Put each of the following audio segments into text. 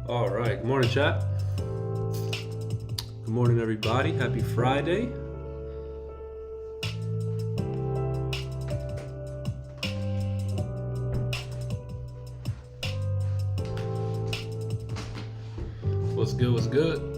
All right, good morning, chat. Good morning, everybody. Happy Friday. What's good? What's good?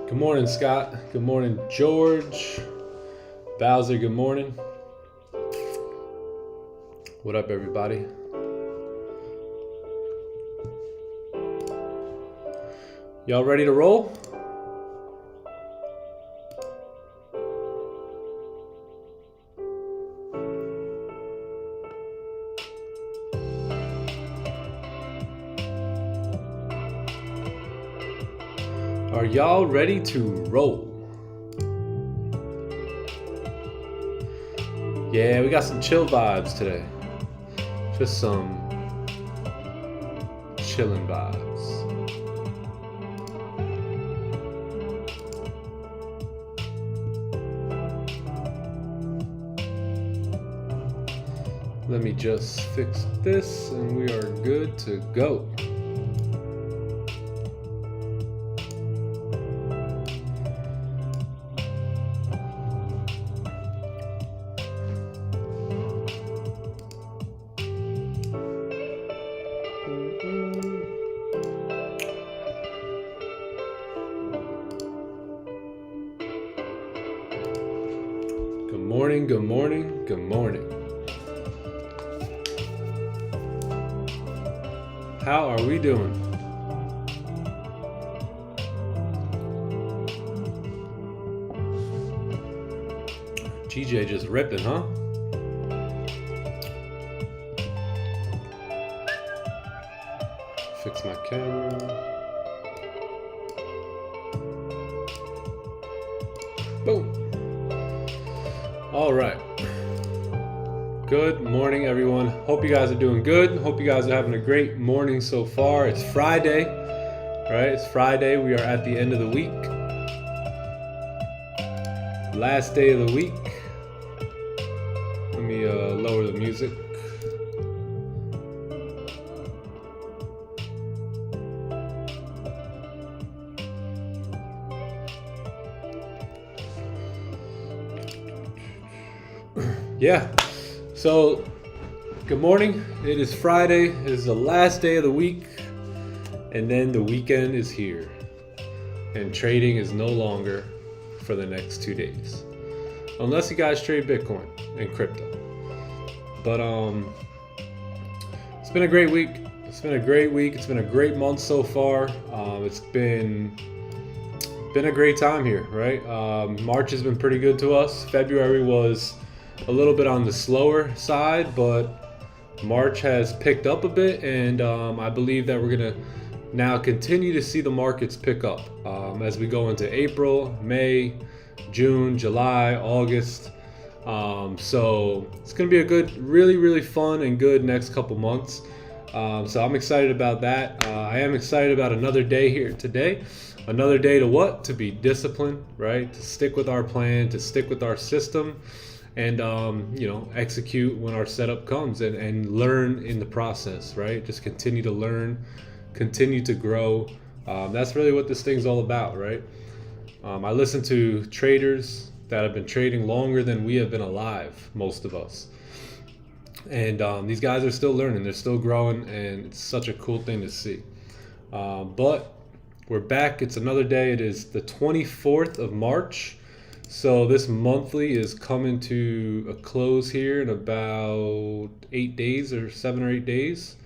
Good morning, Scott. Good morning, George. Bowser, good morning. What up, everybody? Y'all ready to roll? Are y'all ready to roll? Yeah, we got some chill vibes today. Just some chilling vibes. Let me just fix this and we are good to go. Good morning, good morning, good morning. How are we doing? GJ just ripping, huh? Fix my camera. Boom. All right. Good morning, everyone. Hope you guys are doing good. Hope you guys are having a great morning so far. It's Friday, right? It's Friday. We are at the end of the week. Last day of the week. Let me lower the music. Yeah. So, good morning. It is Friday. It is the last day of the week. And then the weekend is here. And trading is no longer for the next 2 days. Unless you guys trade Bitcoin and crypto. But it's been a great week. It's been a great week. It's been a great month so far. It's been a great time here, right? March has been pretty good to us. February was a little bit on the slower side, but March has picked up a bit, and I believe that we're gonna now continue to see the markets pick up as we go into April, May, June, July, August. So it's gonna be a good, really fun and good next couple months. So I'm excited about that. I am excited about another day here today. Another day to what? To be disciplined, right? To stick with our plan, to stick with our system. And execute when our setup comes and learn in the process, right? Just continue to learn, continue to grow. That's really what this thing's all about, right? I listen to traders that have been trading longer than we have been alive, most of us. And these guys are still learning, they're still growing, and it's such a cool thing to see. But we're back. It's another day. It is the 24th of March. So this monthly is coming to a close here in about 8 days or 7 or 8 days.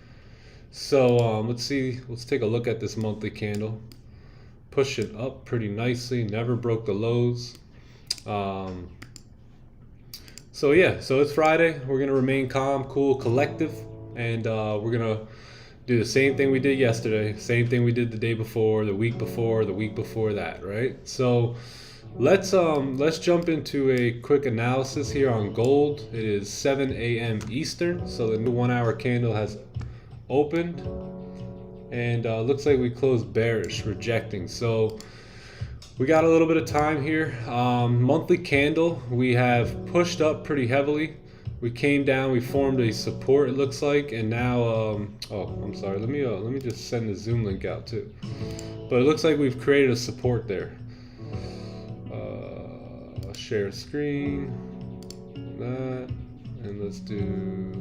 So let's take a look at this monthly candle. Push it up pretty nicely, never broke the lows. So it's Friday. We're gonna remain calm, cool, collective, and we're gonna do the same thing we did yesterday, same thing we did the day before, the week before that, right? So let's jump into a quick analysis here on gold. It is 7 a.m. Eastern, so the new 1 hour candle has opened. and looks like we closed bearish, rejecting. So we got a little bit of time here. Monthly candle, we have pushed up pretty heavily. We came down, we formed a support, it looks like, and now oh, I'm sorry, let me just send the Zoom link out too. But it looks like we've created a support there. Share screen, that, and let's do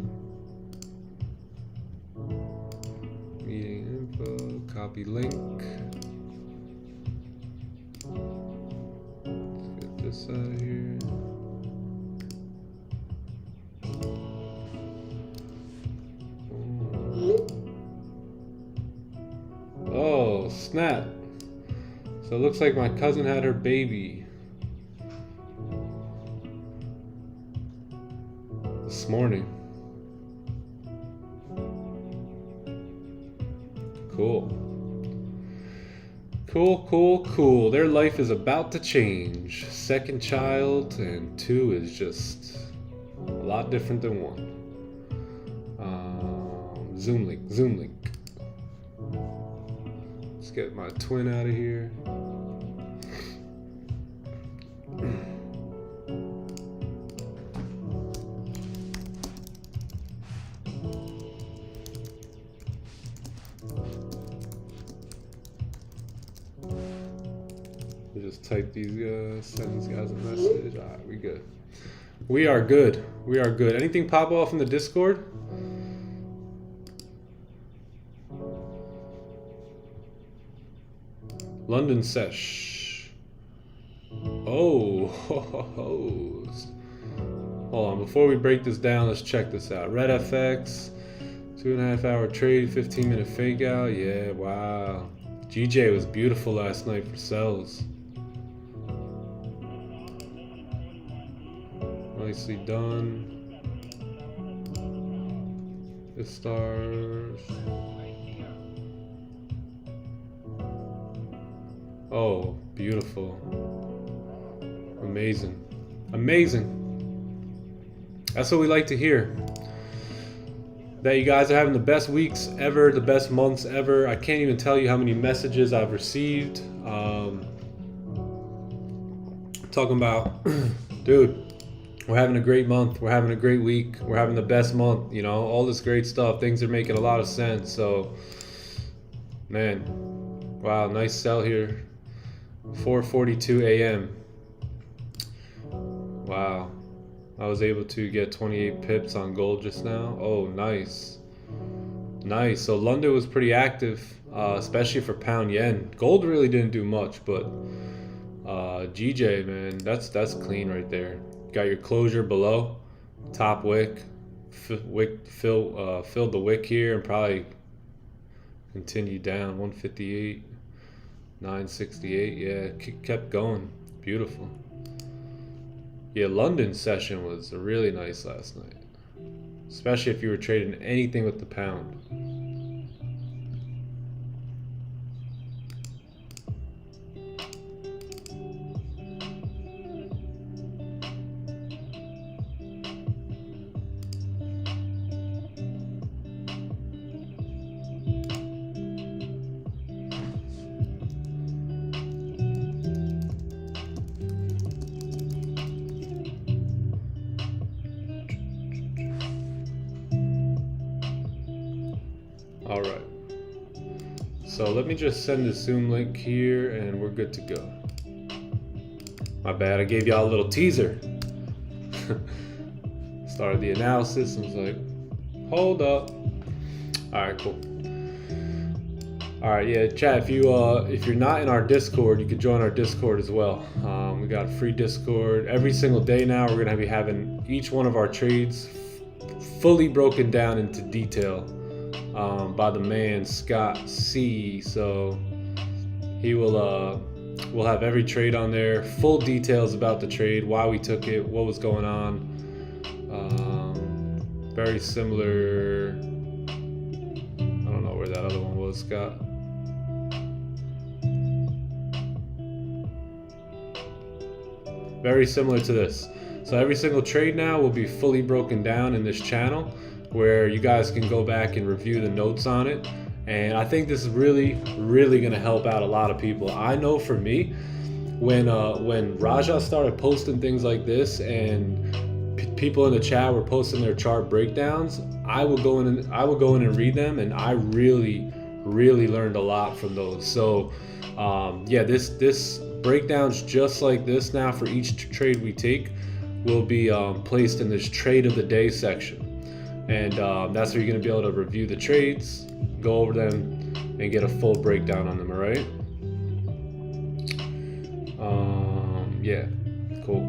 meeting info, copy link. Let's get this out of here. Oh, snap. So it looks like my cousin had her baby this morning. Cool. Cool. Their life is about to change. Second child, and 2 is just a lot different than 1. Zoom link. Let's get my twin out of here. Just type these guys, send these guys a message. All right, we good. We are good. Anything pop off in the Discord? London sesh. Oh, hold on. Before we break this down, let's check this out. Red FX, 2.5 hour trade, 15-minute fake out. Yeah, wow. GJ was beautiful last night for sells. Nicely done. The stars. Oh, beautiful. Amazing. That's what we like to hear. That you guys are having the best weeks ever, the best months ever. I can't even tell you how many messages I've received. Talking about, dude, we're having a great month. We're having a great week. We're having the best month. You know, all this great stuff. Things are making a lot of sense. So, man, wow, nice sell here. 4:42 a.m. Wow, I was able to get 28 pips on gold just now. Oh, nice. So London was pretty active, especially for pound yen. Gold really didn't do much, but GJ, man, that's clean right there. Got your closure below, top wick, filled the wick here, and probably continue down. 158, 968. Yeah, kept going. Beautiful. Yeah, London session was really nice last night, especially if you were trading anything with the pound. All right, so let me just send the Zoom link here and we're good to go. My bad, I gave y'all a little teaser. Started the analysis and was like, hold up. All right, cool. All right, yeah, chat, if you're not in our Discord, you could join our Discord as well. We got a free Discord. Every single day now, we're gonna be having each one of our trades fully broken down into detail. By the man Scott C. So he will we'll have every trade on there, full details about the trade, why we took it, what was going on. Very similar. I don't know where that other one was, Scott. Very similar to this. So every single trade now will be fully broken down in this channel, where you guys can go back and review the notes on it And I think this is really going to help out a lot of people. I know for me, when Raja started posting things like this and people in the chat were posting their chart breakdowns, I would go in and read them, and I really learned a lot from those. So yeah, this breakdowns just like this now for each trade we take will be placed in this trade of the day section, and that's where you're going to be able to review the trades, go over them, and get a full breakdown on them. All right. Yeah, cool.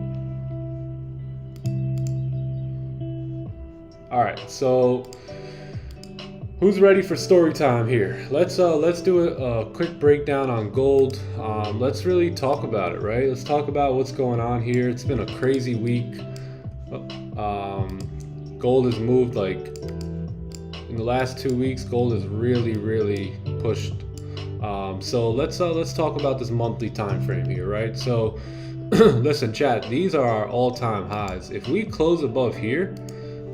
All right, so who's ready for story time here? Let's do a quick breakdown on gold. Let's really talk about it, right? Let's talk about what's going on here. It's been a crazy week. Gold has moved, like, in the last 2 weeks. Gold has really pushed. So let's talk about this monthly time frame here, right? So listen, chat, these are our all-time highs. If we close above here,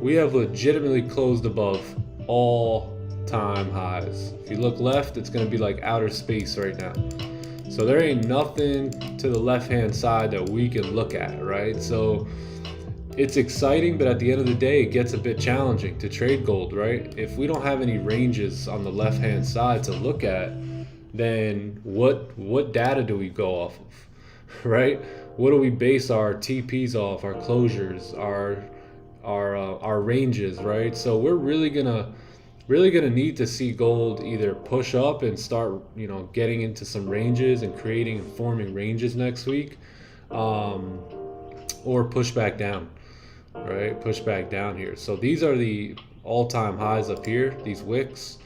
we have legitimately closed above all-time highs. If you look left, it's going to be like outer space right now. So there ain't nothing to the left-hand side that we can look at, right? So it's exciting, but at the end of the day, it gets a bit challenging to trade gold, right? If we don't have any ranges on the left-hand side to look at, then what data do we go off of, right? What do we base our TPs off, our closures, our ranges, right? So we're really gonna need to see gold either push up and start, getting into some ranges and creating and forming ranges next week, or push back down, right? Push back down here. So these are the all-time highs up here, these wicks,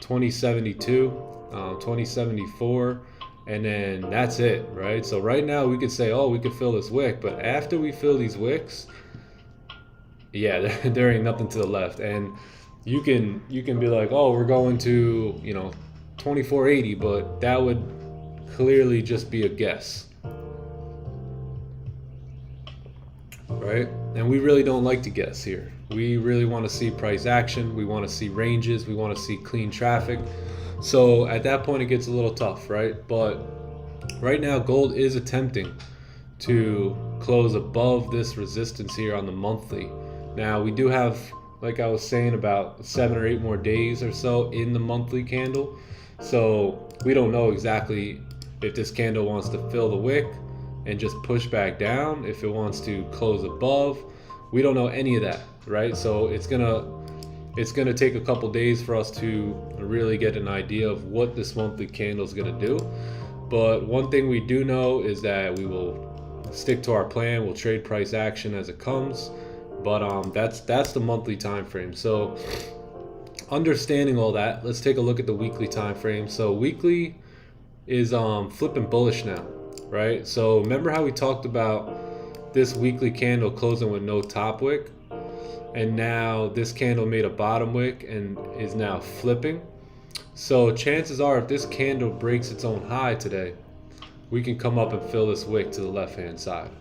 2072, 2074, and then that's it, right? So right now we could say, oh, we could fill this wick, but after we fill these wicks, yeah, there ain't nothing to the left. And you can be like, oh, we're going to 2480, but that would clearly just be a guess, right? And we really don't like to guess here. We really want to see price action. We want to see ranges. We want to see clean traffic. So at that point, it gets a little tough, right? But right now, gold is attempting to close above this resistance here on the monthly. Now, we do have, like I was saying, about 7 or 8 more days or so in the monthly candle. So we don't know exactly if this candle wants to fill the wick and just push back down, if it wants to close above. We don't know any of that, right? So it's gonna take a couple days for us to really get an idea of what this monthly candle is gonna do. But one thing we do know is that we will stick to our plan. We'll trade price action as it comes. But that's the monthly time frame. So understanding all that, let's take a look at the weekly time frame. So weekly is flipping bullish now, right? So remember how we talked about this weekly candle closing with no top wick, and now this candle made a bottom wick and is now flipping. So chances are, if this candle breaks its own high today, we can come up and fill this wick to the left hand side,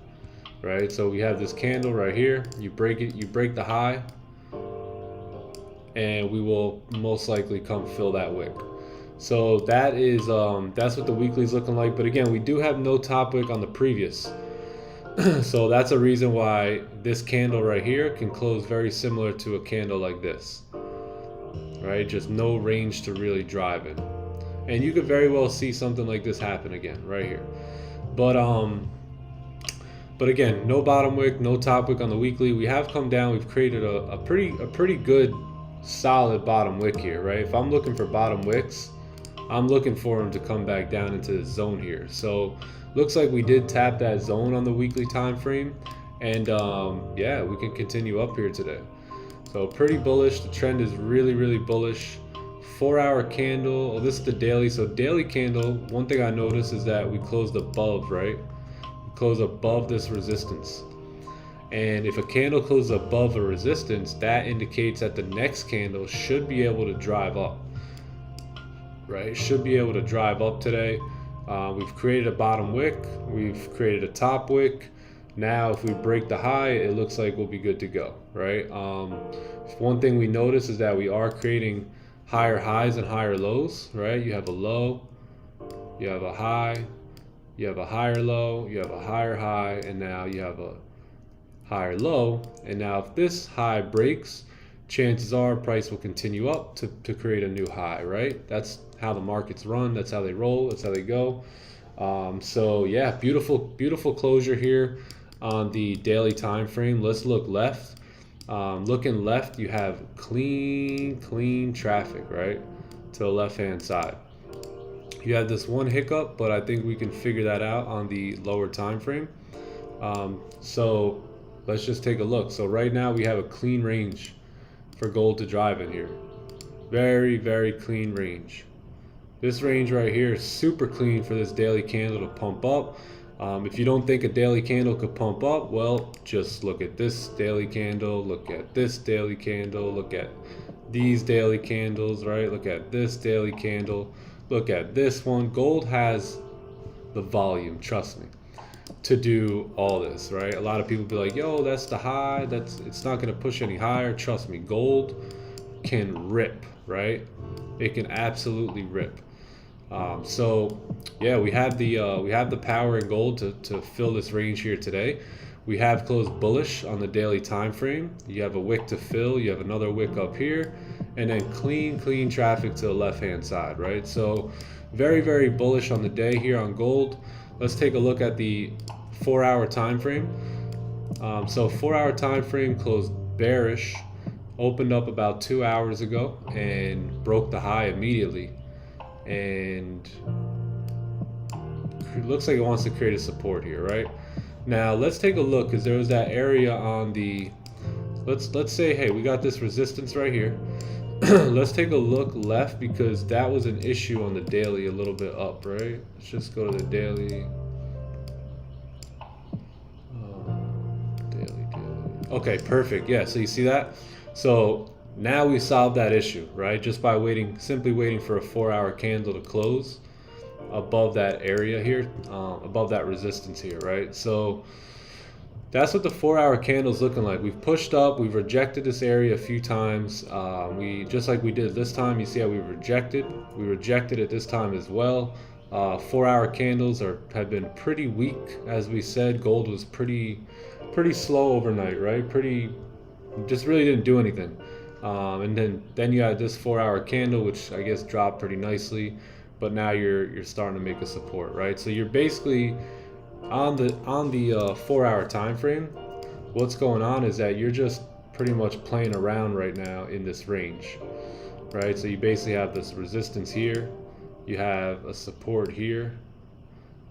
right? So we have this candle right here. You break it, you break the high, and we will most likely come fill that wick. So that is that's what the weekly is looking like. But again, we do have no top wick on the previous. So that's a reason why this candle right here can close very similar to a candle like this, right? Just no range to really drive in. And you could very well see something like this happen again right here. But again, no bottom wick, no top wick on the weekly. We have come down. We've created a pretty good solid bottom wick here, right? If I'm looking for bottom wicks, I'm looking for them to come back down into the zone here. So looks like we did tap that zone on the weekly time frame, and yeah, we can continue up here today. So pretty bullish. The trend is really bullish. 4-hour candle. Oh, this is the daily. So daily candle, one thing I noticed is that we closed above, right? We closed above this resistance. And if a candle closes above a resistance, that indicates that the next candle should be able to drive up, right? Should be able to drive up today. We've created a bottom wick. We've created a top wick. Now, if we break the high, it looks like we'll be good to go, right? One thing we notice is that we are creating higher highs and higher lows, right? You have a low, you have a high, you have a higher low, you have a higher high, and now you have a higher low. And now if this high breaks, chances are price will continue up to create a new high, right? That's how the markets run, that's how they roll, that's how they go. So yeah, beautiful closure here on the daily time frame. Let's look left. Looking left, you have clean traffic, right, to the left hand side. You have this one hiccup, but I think we can figure that out on the lower time frame. So let's just take a look. So right now we have a clean range for gold to drive in here. Very clean range. This range right here is super clean for this daily candle to pump up. If you don't think a daily candle could pump up, well, just look at this daily candle, look at this daily candle, look at these daily candles, right? Look at this daily candle, look at this one. Gold has the volume, trust me, to do all this, right? A lot of people be like, yo, that's the high, it's not gonna push any higher. Trust me, gold can rip, right? It can absolutely rip. So yeah, we have the power in gold to fill this range here today. We have closed bullish on the daily time frame. You have a wick to fill, you have another wick up here, and then clean traffic to the left hand side, right? So very bullish on the day here on gold. Let's take a look at the 4-hour time frame. So 4-hour time frame closed bearish, opened up about 2 hours ago and broke the high immediately. And it looks like it wants to create a support here, right? Now let's take a look, because there was that area on the, let's say, hey, we got this resistance right here. Let's take a look left, because that was an issue on the daily a little bit up, right? Let's just go to the daily. Daily. Okay, perfect. Yeah, so you see that? So now we solved that issue, right? Just by simply waiting for a 4-hour candle to close above that area here, above that resistance here, right? So that's what the 4-hour candle is looking like. We've pushed up, we've rejected this area a few times. We just like we did this time. You see how we rejected it this time as well. 4-hour candles have been pretty weak, as we said. Gold was pretty slow overnight, right? Just really didn't do anything. And then you had this 4-hour candle, which I guess dropped pretty nicely, but now you're starting to make a support, right? So you're basically on the 4-hour time frame. What's going on is that you're just pretty much playing around right now in this range, right? So you basically have this resistance here, you have a support here,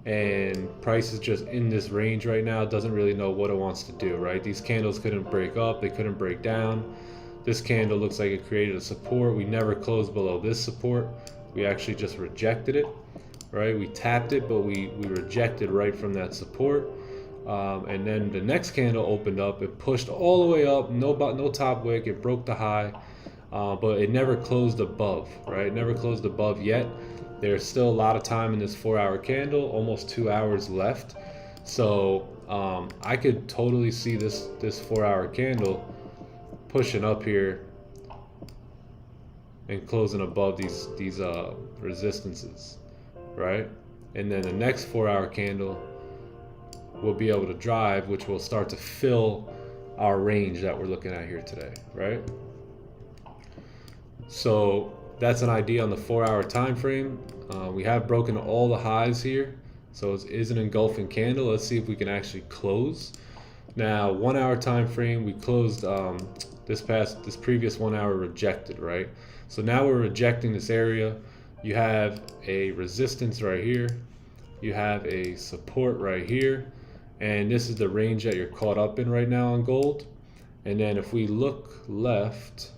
and price is just in this range right now. It doesn't really know what it wants to do, right? These candles couldn't break up, they couldn't break down. This candle looks like it created a support. We never closed below this support. We actually just rejected it, right? We tapped it, but we rejected right from that support. And then the next candle opened up, it pushed all the way up, no top wick, it broke the high, but it never closed above, right? It never closed above yet. There's still a lot of time in this 4-hour candle, almost 2 hours left. So I could totally see this 4-hour candle pushing up here and closing above these resistances, right? And then the next 4-hour candle will be able to drive, which will start to fill our range that we're looking at here today, right? So that's an idea on the 4-hour time frame. We have broken all the highs here, so it is an engulfing candle. Let's see if we can actually close. Now 1-hour time frame, we closed this previous 1 hour rejected, right? So now we're rejecting this area. You have a resistance right here, you have a support right here, and this is the range that you're caught up in right now on gold. And then if we look left,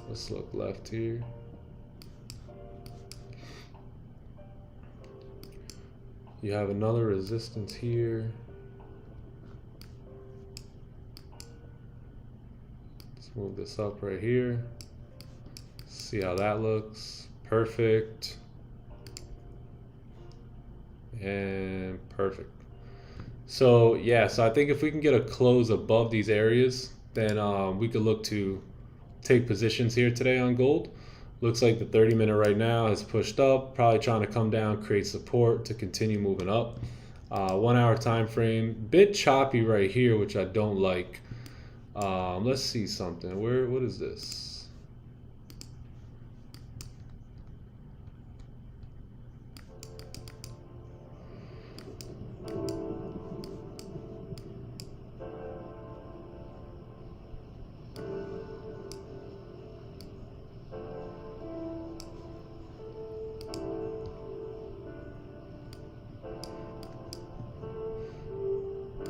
let's look left here. You have another resistance here. Let's move this up right here. See how that looks. Perfect. And perfect. So yeah, so I think if we can get a close above these areas, then we could look to take positions here today on gold. Looks like the 30-minute right now has pushed up, probably trying to come down, create support to continue moving up. 1 hour time frame, bit choppy right here, which I don't like. Let's see something. What is this?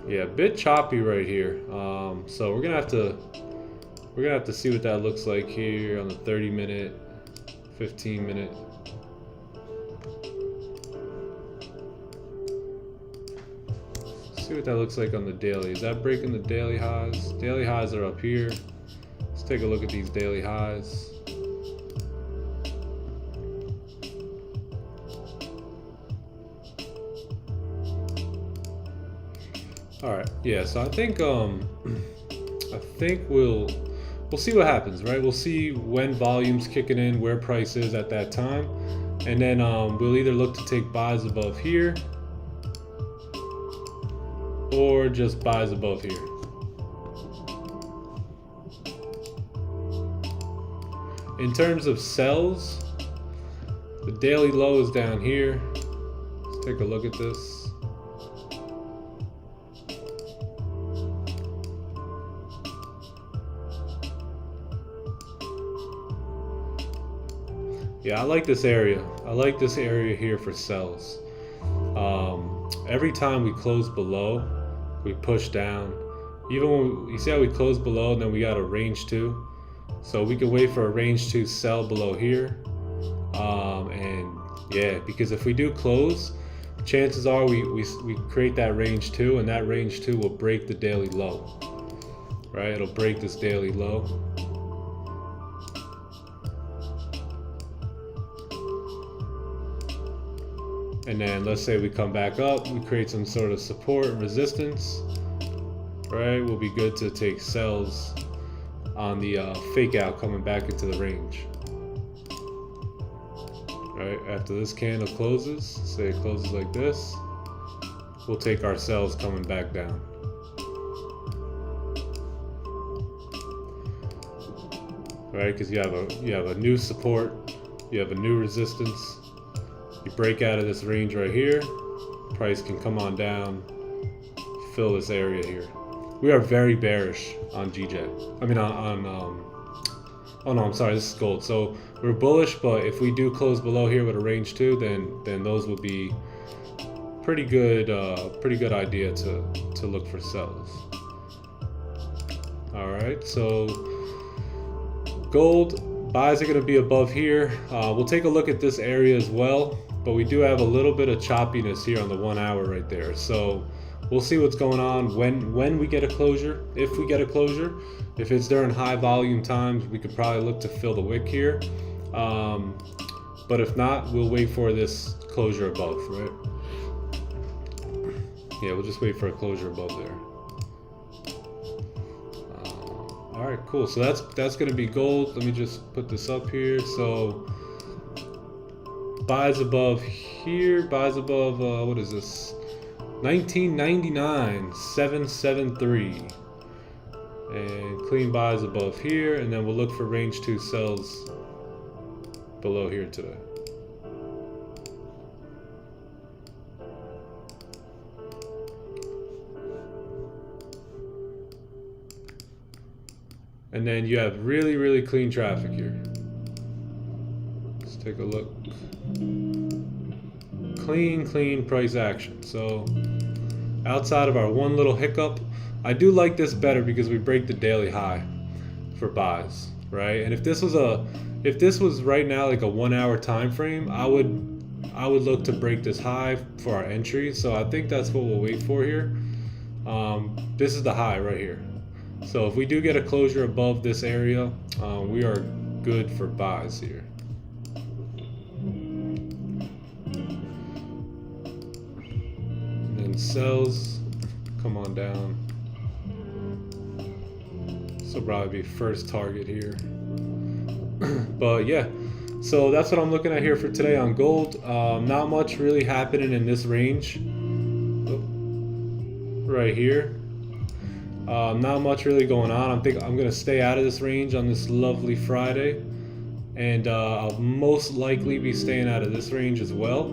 Yeah, a bit choppy right here. So we're gonna have to see what that looks like here on the 30-minute, 15-minute. See what that looks like on the daily. Is that breaking the daily highs? Daily highs are up here. Let's take a look at these daily highs. All right, yeah. So I think we'll see what happens, right? We'll see when volume's kicking in, where price is at that time, and then we'll either look to take buys above here or just buys above here. In terms of sells, the daily low is down here. Let's take a look at this. Yeah, I like this area. I like this area here for sells. Every time we close below, we push down. Even when you see how we close below and then we got a range 2. So we can wait for a range 2 sell below here. And yeah, because if we do close, chances are we create that range 2, and that range 2 will break the daily low. Right? It'll break this daily low. And then let's say we come back up, we create some sort of support and resistance, right? We'll be good to take sells on the fake out coming back into the range. Right, after this candle closes, say it closes like this, we'll take our sells coming back down. Right, because you have a new support, you have a new resistance. You break out of this range right here, price can come on down, fill this area here. We are very bearish on GJ. I mean oh no, I'm sorry, this is gold. So we're bullish, but if we do close below here with a range 2, then those will be pretty good idea to look for sells. All right, so gold buys are going to be above here. We'll take a look at this area as well. But we do have a little bit of choppiness here on the 1 hour right there. So we'll see what's going on when we get a closure, if we get a closure. If it's during high volume times, we could probably look to fill the wick here. But if not, we'll wait for this closure above, right? Yeah, we'll just wait for a closure above there. All right, cool. So that's going to be gold. Let me just put this up here. So buys above here, buys above, what is this? 1999, 773. And clean buys above here, and then we'll look for range 2 sells below here today. And then you have really, really clean traffic here. Let's take a look. Clean price action. So outside of our one little hiccup, I do like this better because we break the daily high for buys, right? And if this was right now like a 1 hour time frame, I would look to break this high for our entry. So I think that's what we'll wait for here. This is the high right here. So if we do get a closure above this area, we are good for buys here. And then sells, come on down. will probably be first target here. But yeah, so that's what I'm looking at here for today on gold. Not much really happening in this range right here. Not much really going on. I'm gonna stay out of this range on this lovely Friday, and I'll most likely be staying out of this range as well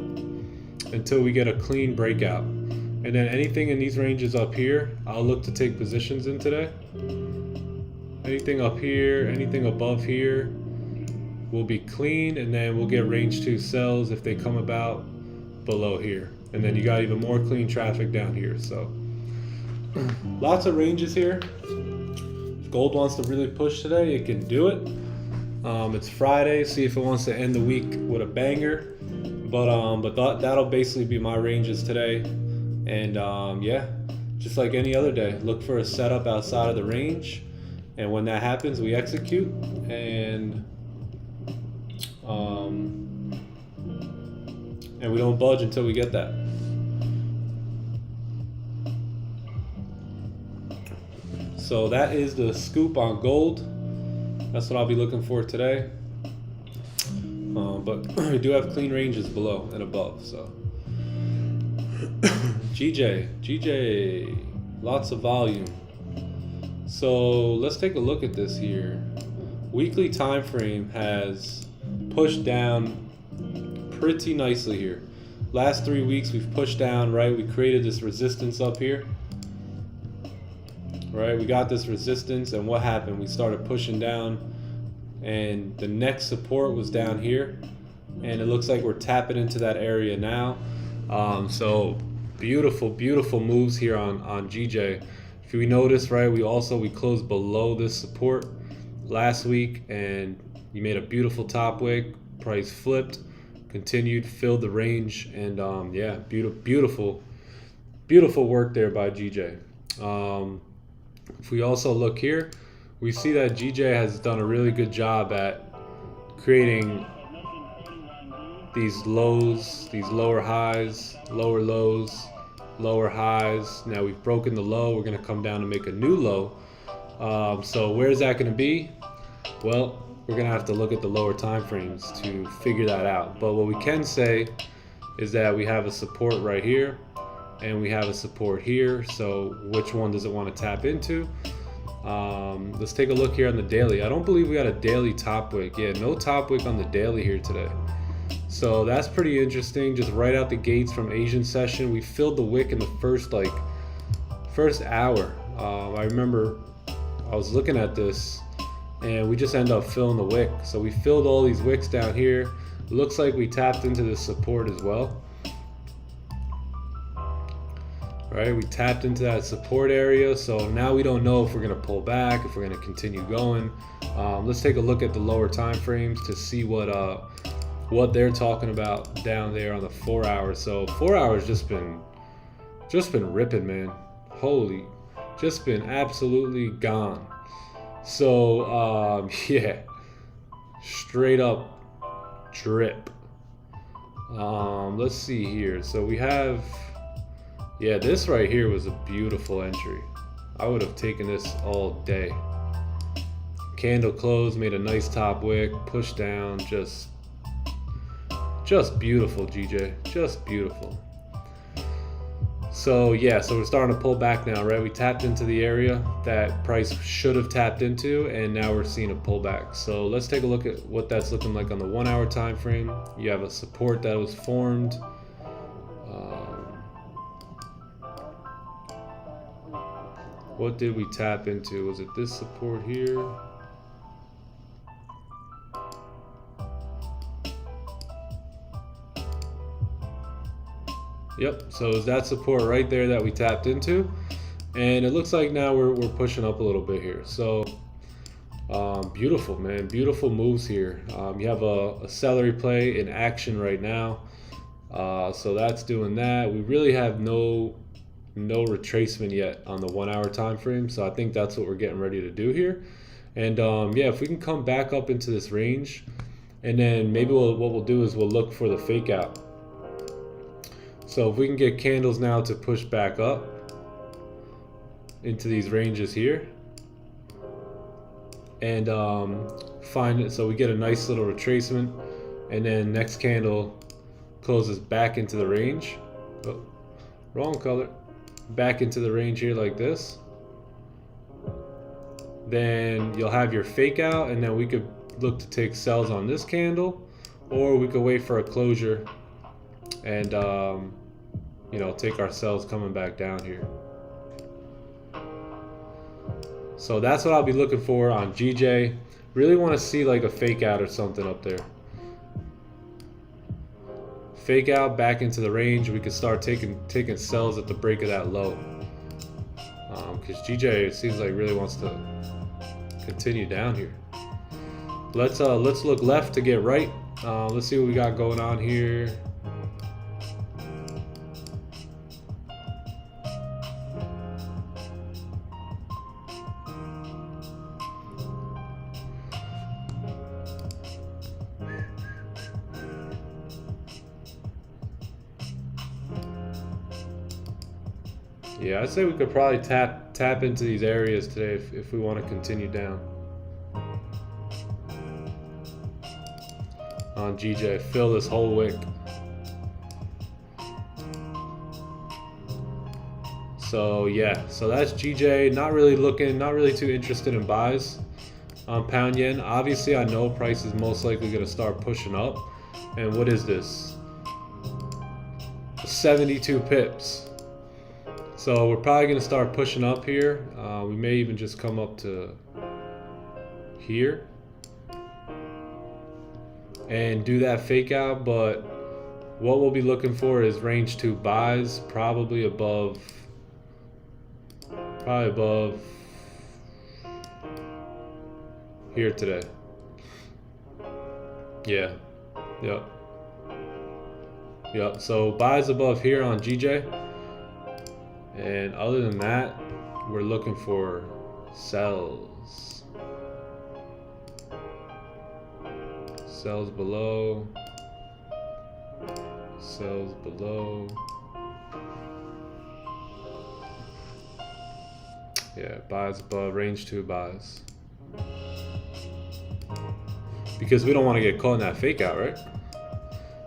until we get a clean breakout. And then anything in these ranges up here, I'll look to take positions in today. Anything up here, anything above here will be clean, and then we'll get range 2 sells if they come about below here. And then you got even more clean traffic down here. So lots of ranges here. If gold wants to really push today, it can do it. It's Friday. See if it wants to end the week with a banger. But that'll basically be my ranges today. And yeah, just like any other day, look for a setup outside of the range. And when that happens, we execute, and we don't budge until we get that. So that is the scoop on gold. That's what I'll be looking for today. But we do have clean ranges below and above. So GJ, lots of volume. So let's take a look at this here. Weekly time frame has pushed down pretty nicely here. Last 3 weeks we've pushed down, right? We created this resistance up here. Right, we got this resistance, and what happened? We started pushing down, and the next support was down here, and it looks like we're tapping into that area now. So beautiful moves here on GJ. If we notice, right, we closed below this support last week, and you made a beautiful top wick. Price flipped, continued, filled the range, and yeah, beautiful work there by GJ. If we also look here, we see that GJ has done a really good job at creating these lows, these lower highs, lower lows, lower highs. Now we've broken the low. We're going to come down and make a new low. So where's that going to be? Well, we're going to have to look at the lower time frames to figure that out. But what we can say is that we have a support right here, and we have a support here. So which one does it want to tap into? Let's take a look here on the daily. I don't believe we got a daily top wick. Yeah, no top wick on the daily here today. So that's pretty interesting. Just right out the gates from Asian session, we filled the wick in the first hour. I remember I was looking at this, and we just ended up filling the wick. So we filled all these wicks down here. Looks like we tapped into this support as well. Right, we tapped into that support area, so now we don't know if we're going to pull back, if we're going to continue going. Let's take a look at the lower time frames to see what they're talking about down there on the 4 hours. So 4 hours just been ripping, man. Holy, just been absolutely gone. So yeah, straight up drip. Let's see here. So we have, yeah, this right here was a beautiful entry. I would have taken this all day. Candle closed, made a nice top wick, pushed down, just beautiful, GJ, just beautiful. So yeah, so we're starting to pull back now, right? We tapped into the area that price should have tapped into, and now we're seeing a pullback. So let's take a look at what that's looking like on the 1 hour time frame. You have a support that was formed. What did we tap into? Was it this support here? Yep, so it's that support right there that we tapped into, and it looks like now we're pushing up a little bit here. So beautiful, man, beautiful moves here. You have a celery play in action right now, so that's doing that. We really have no retracement yet on the 1 hour time frame, so I think that's what we're getting ready to do here. And yeah, if we can come back up into this range, and then maybe what we'll do is we'll look for the fake out. So if we can get candles now to push back up into these ranges here, and find it. So we get a nice little retracement, and then next candle closes back into the range. Oh, wrong color. Back into the range here like this. Then you'll have your fake out, and then we could look to take sells on this candle, or we could wait for a closure and you know, take our sells coming back down here. So that's what I'll be looking for on GJ. Really want to see like a fake out or something up there. Fake out back into the range. We could start taking sells at the break of that low. Because GJ, it seems like really wants to continue down here. Let's look left to get right. Let's see what we got going on here. Yeah, I'd say we could probably tap into these areas today if we want to continue down. On GJ, fill this whole wick. So yeah, so that's GJ. Not really too interested in buys on pound yen. Obviously, I know price is most likely going to start pushing up. And what is this? 72 pips. So we're probably going to start pushing up here. We may even just come up to here and do that fake out. But what we'll be looking for is range 2 buys, probably above here today. Yeah. Yep. So buys above here on GJ. And other than that, we're looking for sells. Sells below. Sells below. Yeah, buys above, range 2 buys. Because we don't want to get caught in that fake out, right?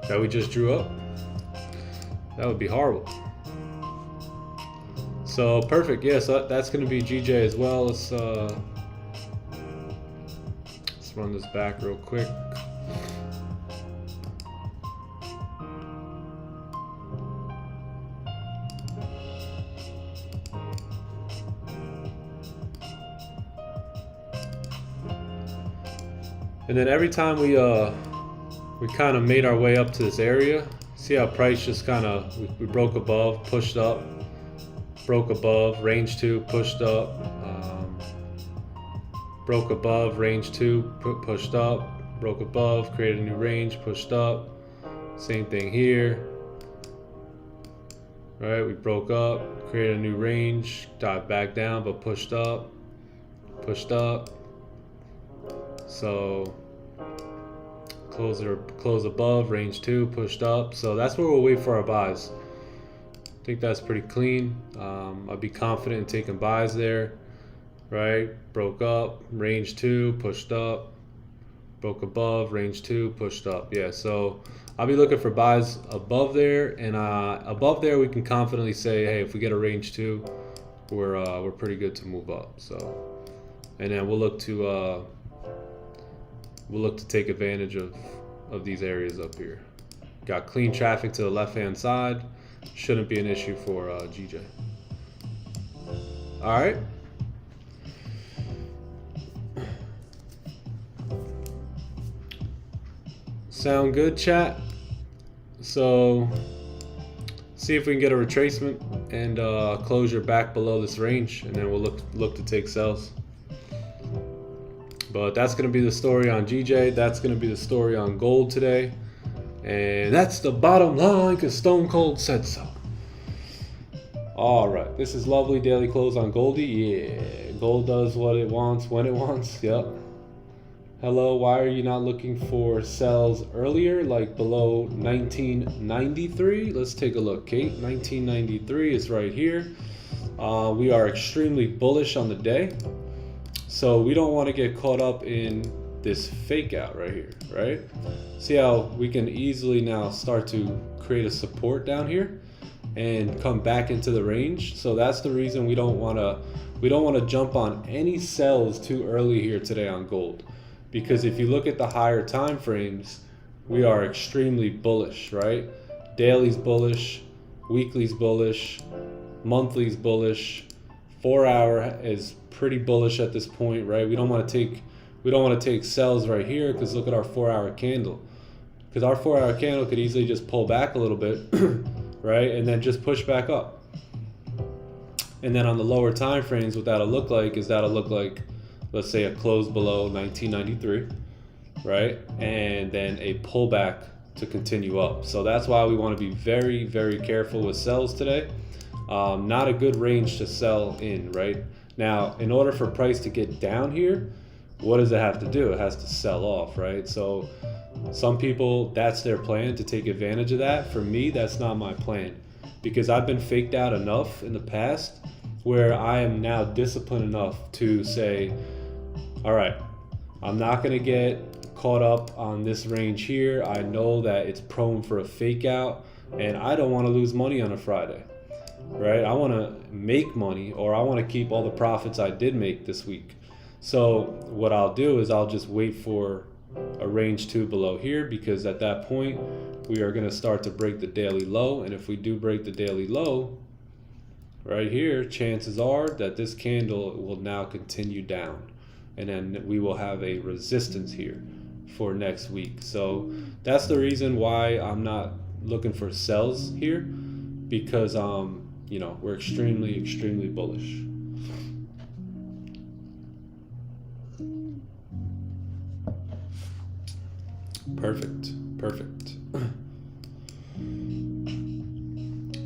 That we just drew up. That would be horrible. So perfect, yeah, so that's going to be GJ as well. Let's run this back real quick. And then every time we kind of made our way up to this area, see how price just kind of, we broke above, pushed up. Broke above, range 2, pushed up, broke above, range 2, pushed up, broke above, created a new range, pushed up. Same thing here. Right, we broke up, created a new range, dived back down, but pushed up. So close above, range 2, pushed up. So that's where we'll wait for our buys. I think that's pretty clean. I'd be confident in taking buys there, right? Broke up, range 2, pushed up, broke above, range 2, pushed up. Yeah, so I'll be looking for buys above there, and above there we can confidently say, hey, if we get a range 2, we're pretty good to move up. So, and then we'll look to take advantage of these areas up here. Got clean traffic to the left-hand side. Shouldn't be an issue for GJ. All right. Sound good, chat? So see if we can get a retracement and closure back below this range, and then we'll look to take sells. But that's going to be the story on GJ. That's going to be the story on gold today. And that's the bottom line because Stone Cold said so. All right, this is lovely daily close on Goldie. Yeah, gold does what it wants when it wants. Yep. Hello, why are you not looking for sells earlier, like below 1993? Let's take a look, Kate. 1993 is right here. We are extremely bullish on the day. So we don't want to get caught up in this fake out right here, right? See how we can easily now start to create a support down here and come back into the range. So that's the reason we don't want to jump on any sells too early here today on gold, because if you look at the higher time frames, we are extremely bullish, right? Daily's bullish, weekly's bullish, monthly's bullish, 4 hour is pretty bullish at this point, right? We don't want to take sells right here, because look at our 4 hour candle, because our 4 hour candle could easily just pull back a little bit right, and then just push back up. And then on the lower time frames, what that'll look like is let's say a close below 1993, right, and then a pullback to continue up. So that's why we want to be very, very careful with sells today. Not a good range to sell in, right? Now, in order for price to get down here, what does it have to do? It has to sell off, right? So some people, that's their plan, to take advantage of that. For me, that's not my plan, because I've been faked out enough in the past where I am now disciplined enough to say, all right, I'm not going to get caught up on this range here. I know that it's prone for a fake out, and I don't want to lose money on a Friday, right? I want to make money, or I want to keep all the profits I did make this week. So what I'll do is I'll just wait for a range 2 below here, because at that point we are going to start to break the daily low. And if we do break the daily low right here, chances are that this candle will now continue down, and then we will have a resistance here for next week. So that's the reason why I'm not looking for sells here, because you know, we're extremely bullish. Perfect.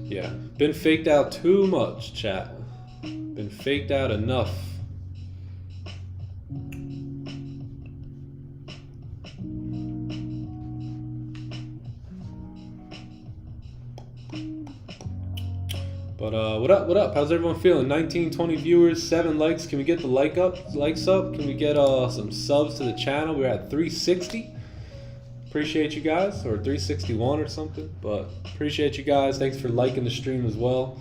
Yeah, been faked out too much, chat. Been faked out enough. But what up? How's everyone feeling? 19, 20 viewers, 7 likes. Can we get the likes up? Can we get some subs to the channel? We're at 360. Appreciate you guys, or 361 or something, but appreciate you guys. Thanks for liking the stream as well.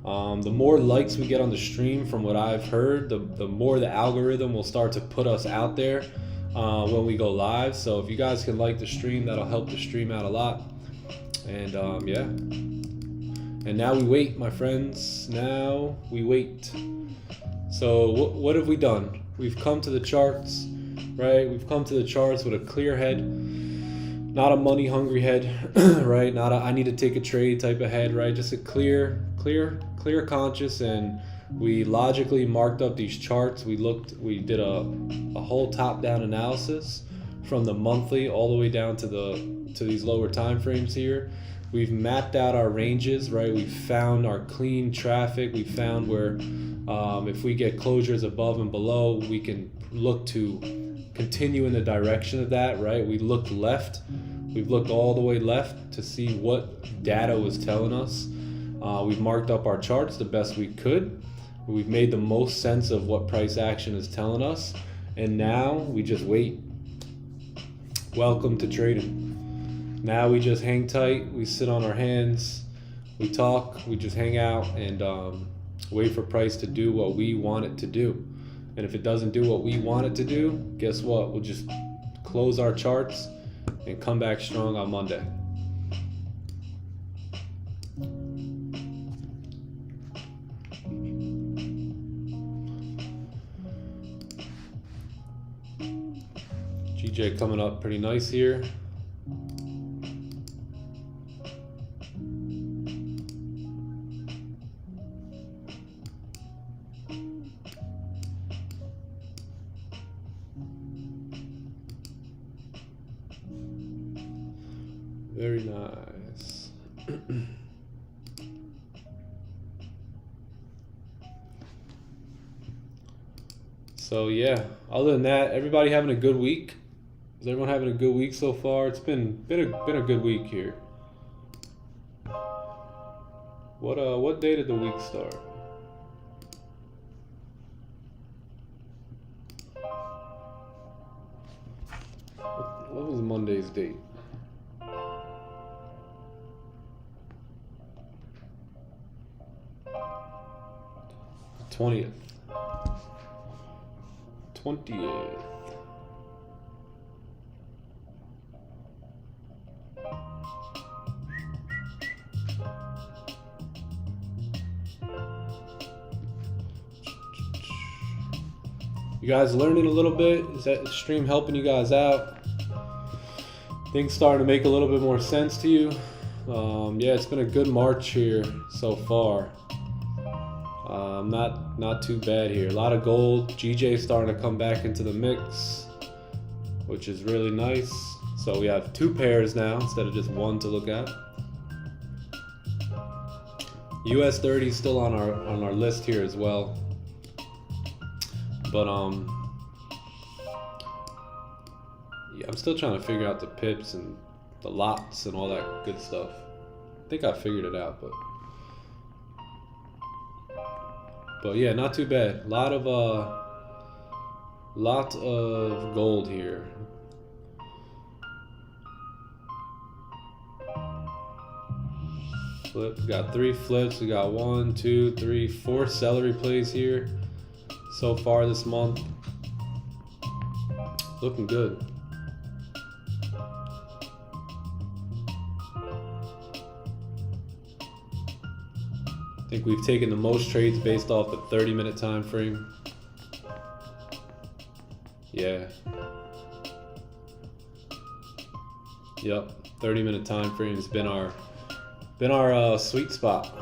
The more likes we get on the stream, from what I've heard, the more the algorithm will start to put us out there when we go live. So if you guys can like the stream, that'll help the stream out a lot. And yeah. And now we wait, my friends. Now we wait. So what have we done? We've come to the charts, right? We've come to the charts with a clear head, not a money hungry head, right? Not a I need to take a trade type of head, right? Just a clear conscious, and we logically marked up these charts. We did a whole top-down analysis from the monthly all the way down to these lower time frames here. We've mapped out our ranges, right? We found our clean traffic. We found where if we get closures above and below, we can look to continue in the direction of that, right? We looked left. We've looked all the way left to see what data was telling us. We've marked up our charts the best we could. We've made the most sense of what price action is telling us. And now we just wait. Welcome to trading. Now we just hang tight, we sit on our hands, we talk, we just hang out and wait for price to do what we want it to do. And if it doesn't do what we want it to do, guess what? We'll just close our charts and come back strong on Monday. GJ coming up pretty nice here. Very nice. So yeah, other than that, everybody having a good week? Is everyone having a good week so far? It's been a good week here. What day did the week start? What was Monday's date? 20th. You guys learning a little bit? Is that stream helping you guys out? Things starting to make a little bit more sense to you? Yeah, it's been a good March here so far. Not too bad here. A lot of gold. GJ starting to come back into the mix, which is really nice. So we have 2 pairs now instead of just 1 to look at. US30 is still on our list here as well. But yeah, I'm still trying to figure out the pips and the lots and all that good stuff. I think I figured it out, but yeah, not too bad. Lot of gold here. Flip. We got 3 flips. We got 1, 2, 3, 4 celery plays here so far this month. Looking good. I think we've taken the most trades based off the 30-minute time frame. Yeah. Yep. 30-minute time frame has been our sweet spot.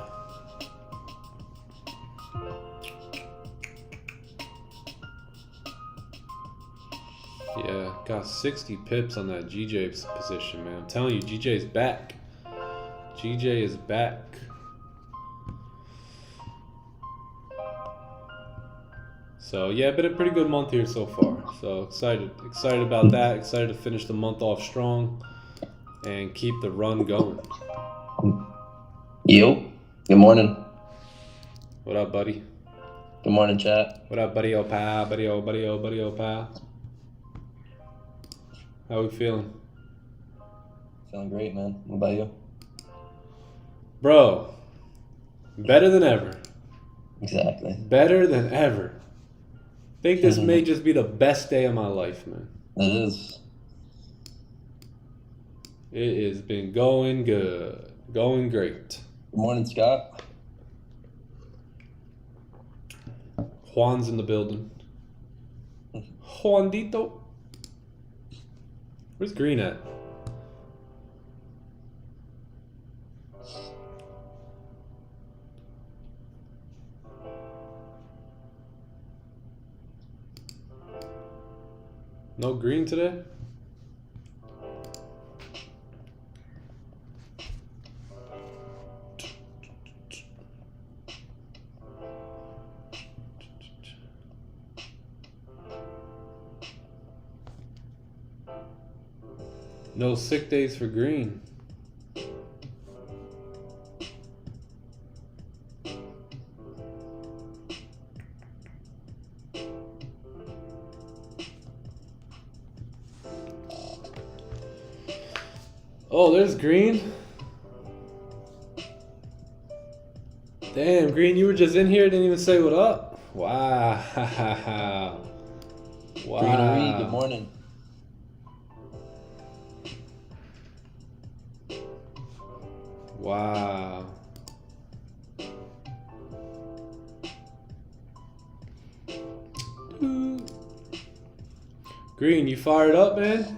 Yeah, got 60 pips on that GJ position, man. I'm telling you, GJ's back. GJ is back. So yeah, been a pretty good month here so far. So excited about that. Excited to finish the month off strong and keep the run going. Yo, good morning. What up, buddy? Good morning, chat. What up, buddy? Oh, pal, buddy, oh, buddy, oh, buddy, oh, pal. How we feeling? Feeling great, man. What about you? Bro, better than ever. Exactly. Better than ever. I think this may just be the best day of my life, man. It is. It has been going good. Going great. Good morning, Scott. Juan's in the building. Juandito. Where's Green at? No Green today? No sick days for Green. Oh, there's Green. Damn, Green, you were just in here, didn't even say what up. Wow. Wow. Greenery, good morning. Wow. Green, you fired up, man?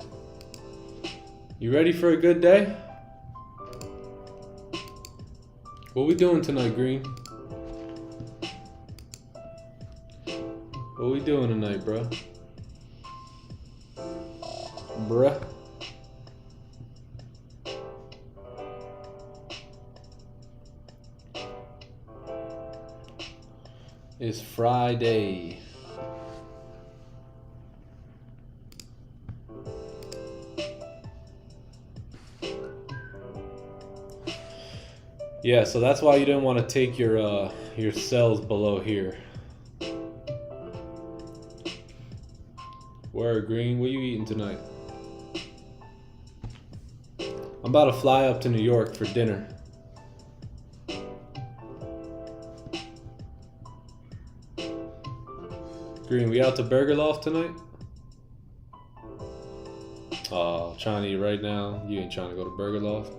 You ready for a good day? What we doing tonight, Green? What we doing tonight, bro? Bruh. It's Friday. Yeah, so that's why you didn't want to take your cells below here. Where, Green? What are you eating tonight? I'm about to fly up to New York for dinner. Green, we out to Burger Loft tonight? Oh, trying to eat right now. You ain't trying to go to Burger Loft.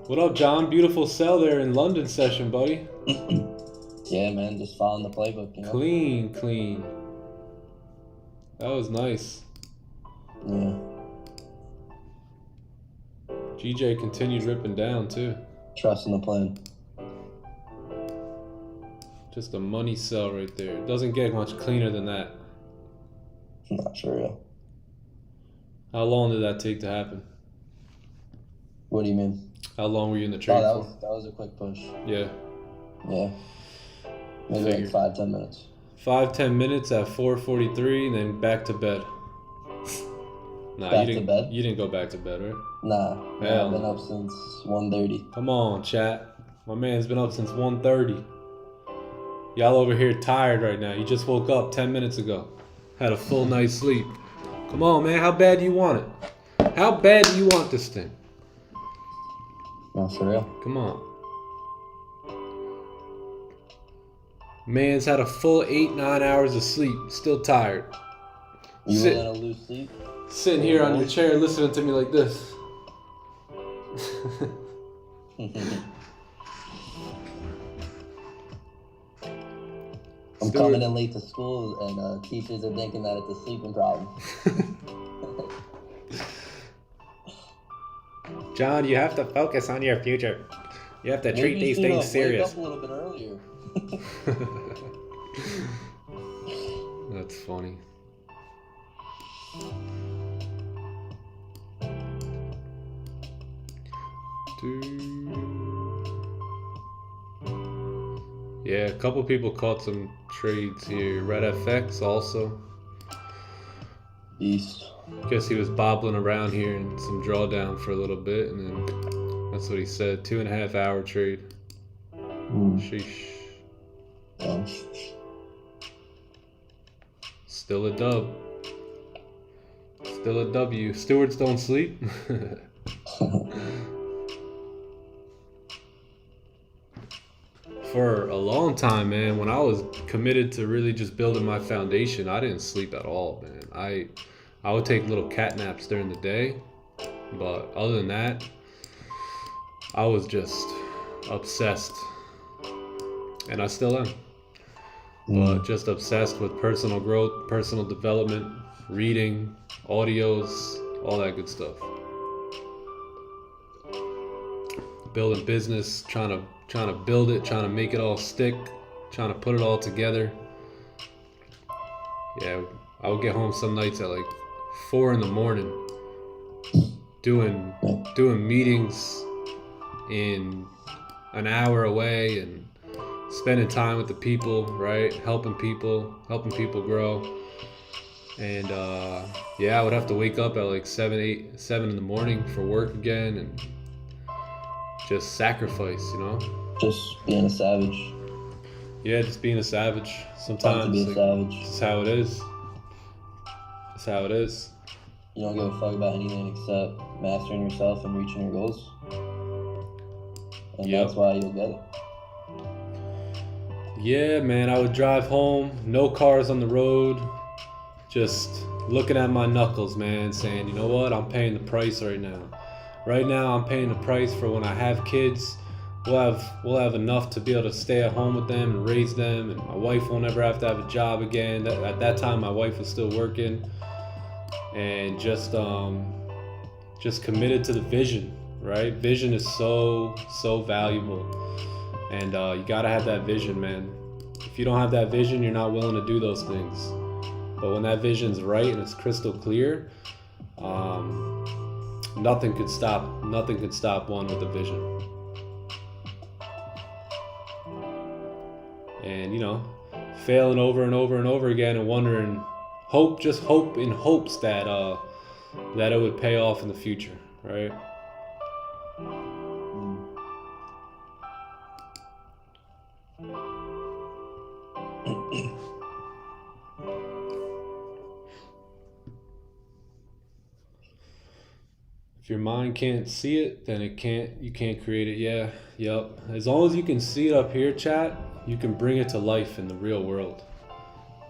What up, John? Beautiful sell there in London session, buddy. Yeah, man, just following the playbook, you know? Clean. That was nice. Yeah. GJ continued ripping down, too. Trusting the plan. Just a money sell right there. It doesn't get much cleaner than that. Not for real. How long did that take to happen? What do you mean? How long were you in the trade Oh, for? that was a quick push. Yeah. Yeah. Maybe Figured. like 5-10 minutes. 5-10 minutes at 4:43, and then back to bed. Nah, Back you to didn't. bed? You didn't go back to bed, right? Nah, Hell I've been no. up since 1:30. Come on, chat. My man's been up since 1:30. Y'all over here tired right now. You just woke up 10 minutes ago. Had a full night's sleep. Come on, man. How bad do you want it? How bad do you want this thing? Not for real. Come on. Man's had a full 8-9 hours of sleep. Still tired. You Sit- willing to lose sleep? Sitting here on your chair listening to me like this. I'm Stuart. coming in late to school, and teachers are thinking that it's a sleeping problem. John, you have to focus on your future. You have to treat Maybe these you should, things serious. Wake up a little bit earlier. That's funny. Yeah, a couple people caught some trades here. Red FX also. Beast. Guess he was bobbling around here in some drawdown for a little bit, and then that's what he said. 2.5 hour trade. Sheesh. Yeah. Still a dub. Still a W. Stewards don't sleep. For a long time, man, when I was committed to really just building my foundation, I didn't sleep at all, man. I would take little cat naps during the day, but other than that, I was just obsessed, and I still am. But just obsessed with personal growth, personal development, reading, audios, all that good stuff. Building business, trying to build it, trying to make it all stick, trying to put it all together. Yeah, I would get home some nights at like 4 a.m, doing meetings in an hour away and spending time with the people, right? Helping people grow. And yeah, I would have to wake up at like 7 a.m. for work again and just sacrifice, you know? Just being a savage. Yeah, just being a savage. Time to Sometimes be a like, savage. this is how it is. That's how it is. You don't give a fuck about anything except mastering yourself and reaching your goals. And Yep. that's why you'll get it. Yeah, man, I would drive home, no cars on the road, just looking at my knuckles, man, saying, you know what, I'm paying the price right now. Right now, I'm paying the price for when I have kids. We'll have enough to be able to stay at home with them and raise them, and my wife won't ever have to have a job again. At that time, my wife was still working, and just committed to the vision, right? Vision is so valuable, and you gotta have that vision, man. If you don't have that vision, you're not willing to do those things. But when that vision's right and it's crystal clear, nothing could stop one with a vision. And, you know, failing over and over and over again and wondering, hope in hopes that it would pay off in the future, right? your mind can't see it, then you can't create it. Yeah, yep. As long as you can see it up here, chat, you can bring it to life in the real world.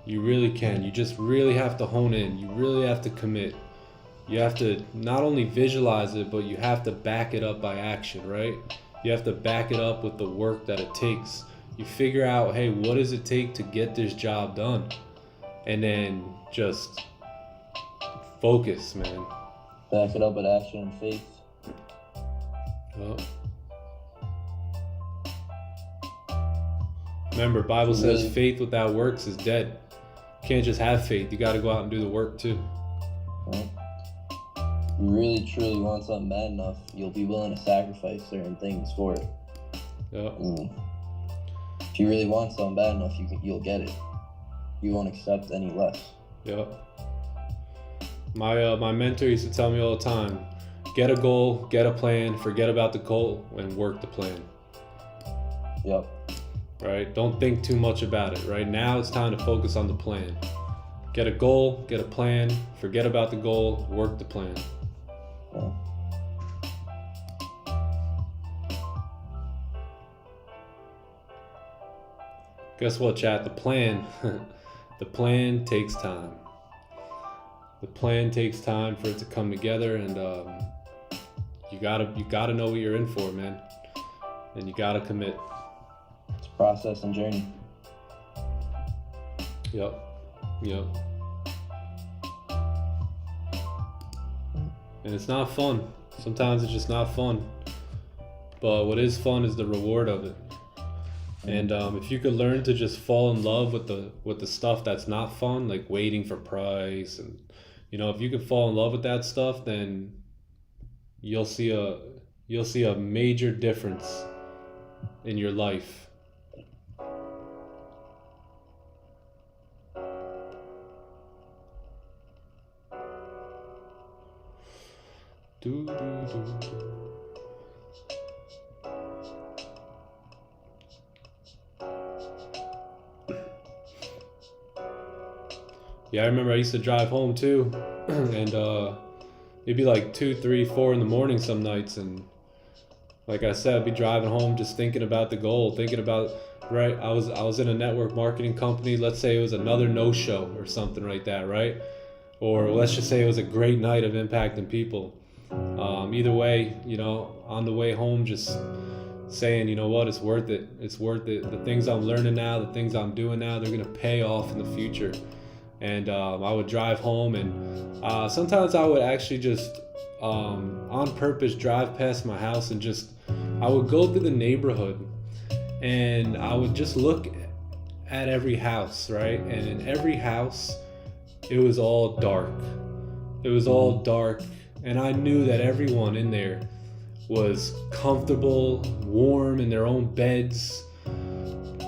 You really can. You just really have to hone in. You really have to commit. You have to not only visualize it, but you have to back it up by action, right? You have to back it up with the work that it takes. You figure out, hey, what does it take to get this job done? And then just focus, man. Back it up with action and faith. Oh. Remember, Bible says faith without works is dead. You can't just have faith. You got to go out and do the work too. Right. You really truly want something bad enough, you'll be willing to sacrifice certain things for it. Yep. If you really want something bad enough, you'll get it. You won't accept any less. Yep. My mentor used to tell me all the time, get a goal, get a plan, forget about the goal, and work the plan. Yep. Right? Don't think too much about it. Right now it's time to focus on the plan. Get a goal, get a plan, forget about the goal, work the plan. Yeah. Guess what, chat? The plan takes time. The plan takes time for it to come together, and you gotta know what you're in for, man. And you gotta commit. It's a process and journey. Yep. And it's not fun. Sometimes it's just not fun. But what is fun is the reward of it. And if you could learn to just fall in love with the stuff that's not fun, like waiting for price, and if you could fall in love with that stuff, then you'll see a major difference in your life. Yeah, I remember I used to drive home too, and it'd be like 2, 3, 4 in the morning some nights, and like I said, I'd be driving home just thinking about the goal, thinking about, right, I was in a network marketing company. Let's say it was another no-show or something like that, right? Or let's just say it was a great night of impacting people. Either way, on the way home, just saying, you know what, it's worth it. It's worth it. The things I'm learning now, the things I'm doing now, they're gonna pay off in the future. And I would drive home, and sometimes I would actually just on purpose drive past my house, and I would go through the neighborhood, and I would just look at every house, right? And in every house, it was all dark. It was all dark, and I knew that everyone in there was comfortable, warm in their own beds,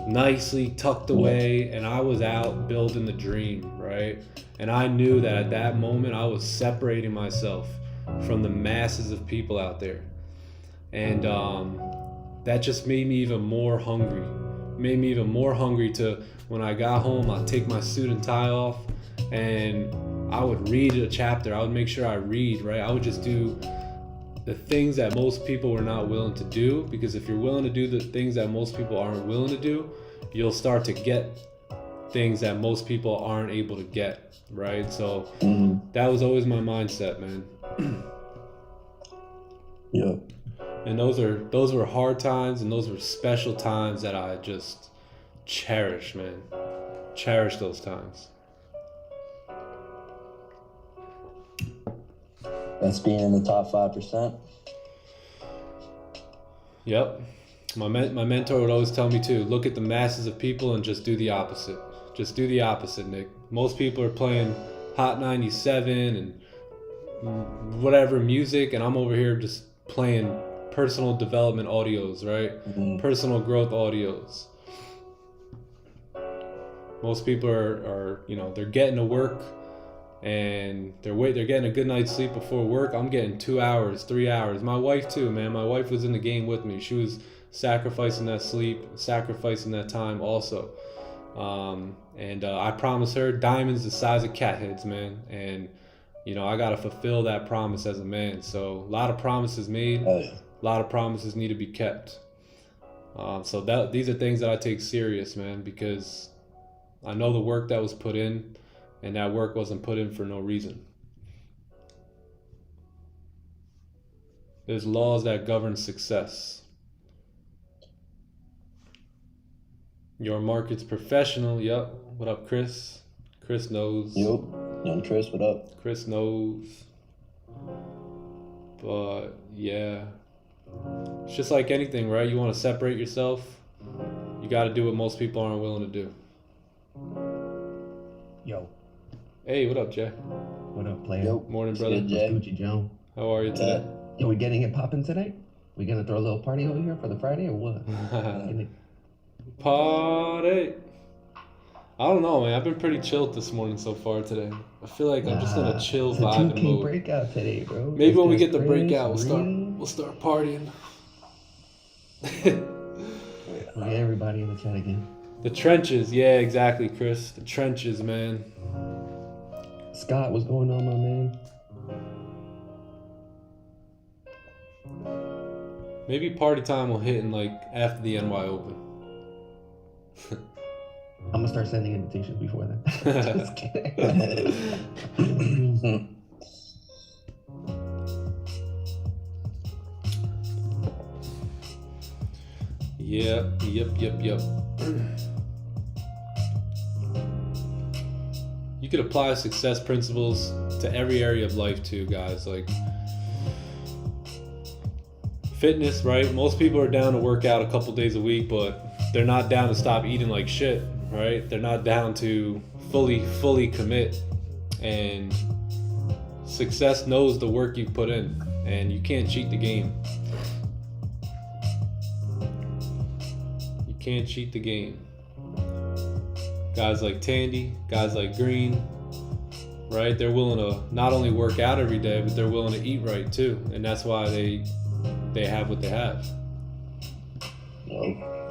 nicely tucked away, and I was out building the dream, right? And I knew that at that moment I was separating myself from the masses of people out there, and that just made me even more hungry. Made me even more hungry to, when I got home, I'd take my suit and tie off, and I would read a chapter. I would make sure I read, right? I would just do the things that most people were not willing to do, because if you're willing to do the things that most people aren't willing to do, you'll start to get things that most people aren't able to get, right? So that was always my mindset, man. Yeah. And those were hard times, and those were special times that I just cherish, man. Cherish those times. That's being in the top 5%. Yep. My mentor would always tell me too, look at the masses of people and just do the opposite. Just do the opposite, Nick. Most people are playing Hot 97 and whatever music, and I'm over here just playing personal development audios, right? Personal growth audios. Most people are they're getting to work, and they're getting a good night's sleep before work. I'm getting 2 hours, 3 hours. My wife too, man. My wife was in the game with me. She was sacrificing that sleep, sacrificing that time also. And I promised her diamonds the size of cat heads, man. And you know, I got to fulfill that promise as a man. So a lot of promises made, Oh, yeah. a lot of promises need to be kept. So these are things that I take serious, man, because I know the work that was put in, and that work wasn't put in for no reason. There's laws that govern success. Your market's professional. Yep. What up, Chris? Chris knows. Yup. Young Chris, what up? Chris knows. But yeah, it's just like anything, right? You want to separate yourself, you got to do what most people aren't willing to do. Yo, Hey, what up, Jay? what up, player? Yo. Morning, It's brother. good, Jay. Gucci Joe. How are you today? Yo, we getting it popping today? We gonna throw a little party over here for the Friday or what? Party. I don't know, man. I've been pretty chilled this morning so far today. I feel like I'm just in a chill it's a vibe 2K mode. breakout today, bro. Maybe when we There's get the Chris, breakout, Rhea. we'll start partying. We'll get everybody in the chat again. The trenches, yeah, exactly, Chris. The trenches, man. Scott, what's going on, my man? Maybe party time will hit in like after the NY Open. I'm gonna start sending invitations before then. Just kidding. Yep. You could apply success principles to every area of life too, guys. Like fitness, right? Most people are down to work out a couple days a week, but they're not down to stop eating like shit, right? They're not down to fully commit. And success knows the work you put in, and you can't cheat the game. You can't cheat the game. Guys like Tandy, guys like Green, right? They're willing to not only work out every day, but they're willing to eat right too, and that's why they have what they have,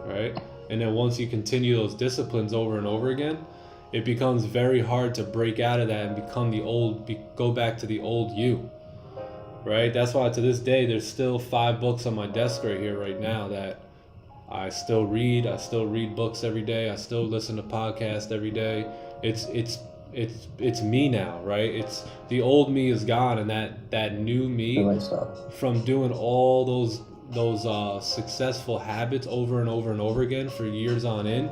right? And then once you continue those disciplines over and over again, it becomes very hard to break out of that and go back to the old you, right? That's why to this day, there's still 5 books on my desk right here right now that I still read. I still read books every day. I still listen to podcasts every day. It's me now, right? It's the old me is gone, and that new me The right stuff. from doing all those successful habits over and over and over again for years on end.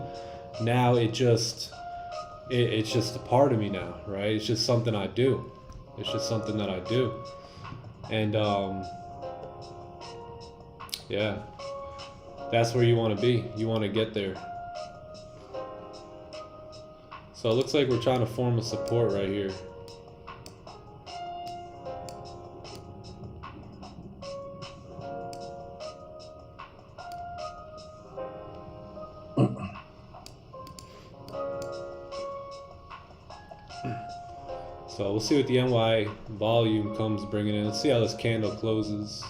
Now it's just a part of me now, right? It's just something I do. It's just something that I do, and yeah. That's where you want to be. You want to get there. So it looks like we're trying to form a support right here. So we'll see what the NY volume comes bringing in. Let's see how this candle closes.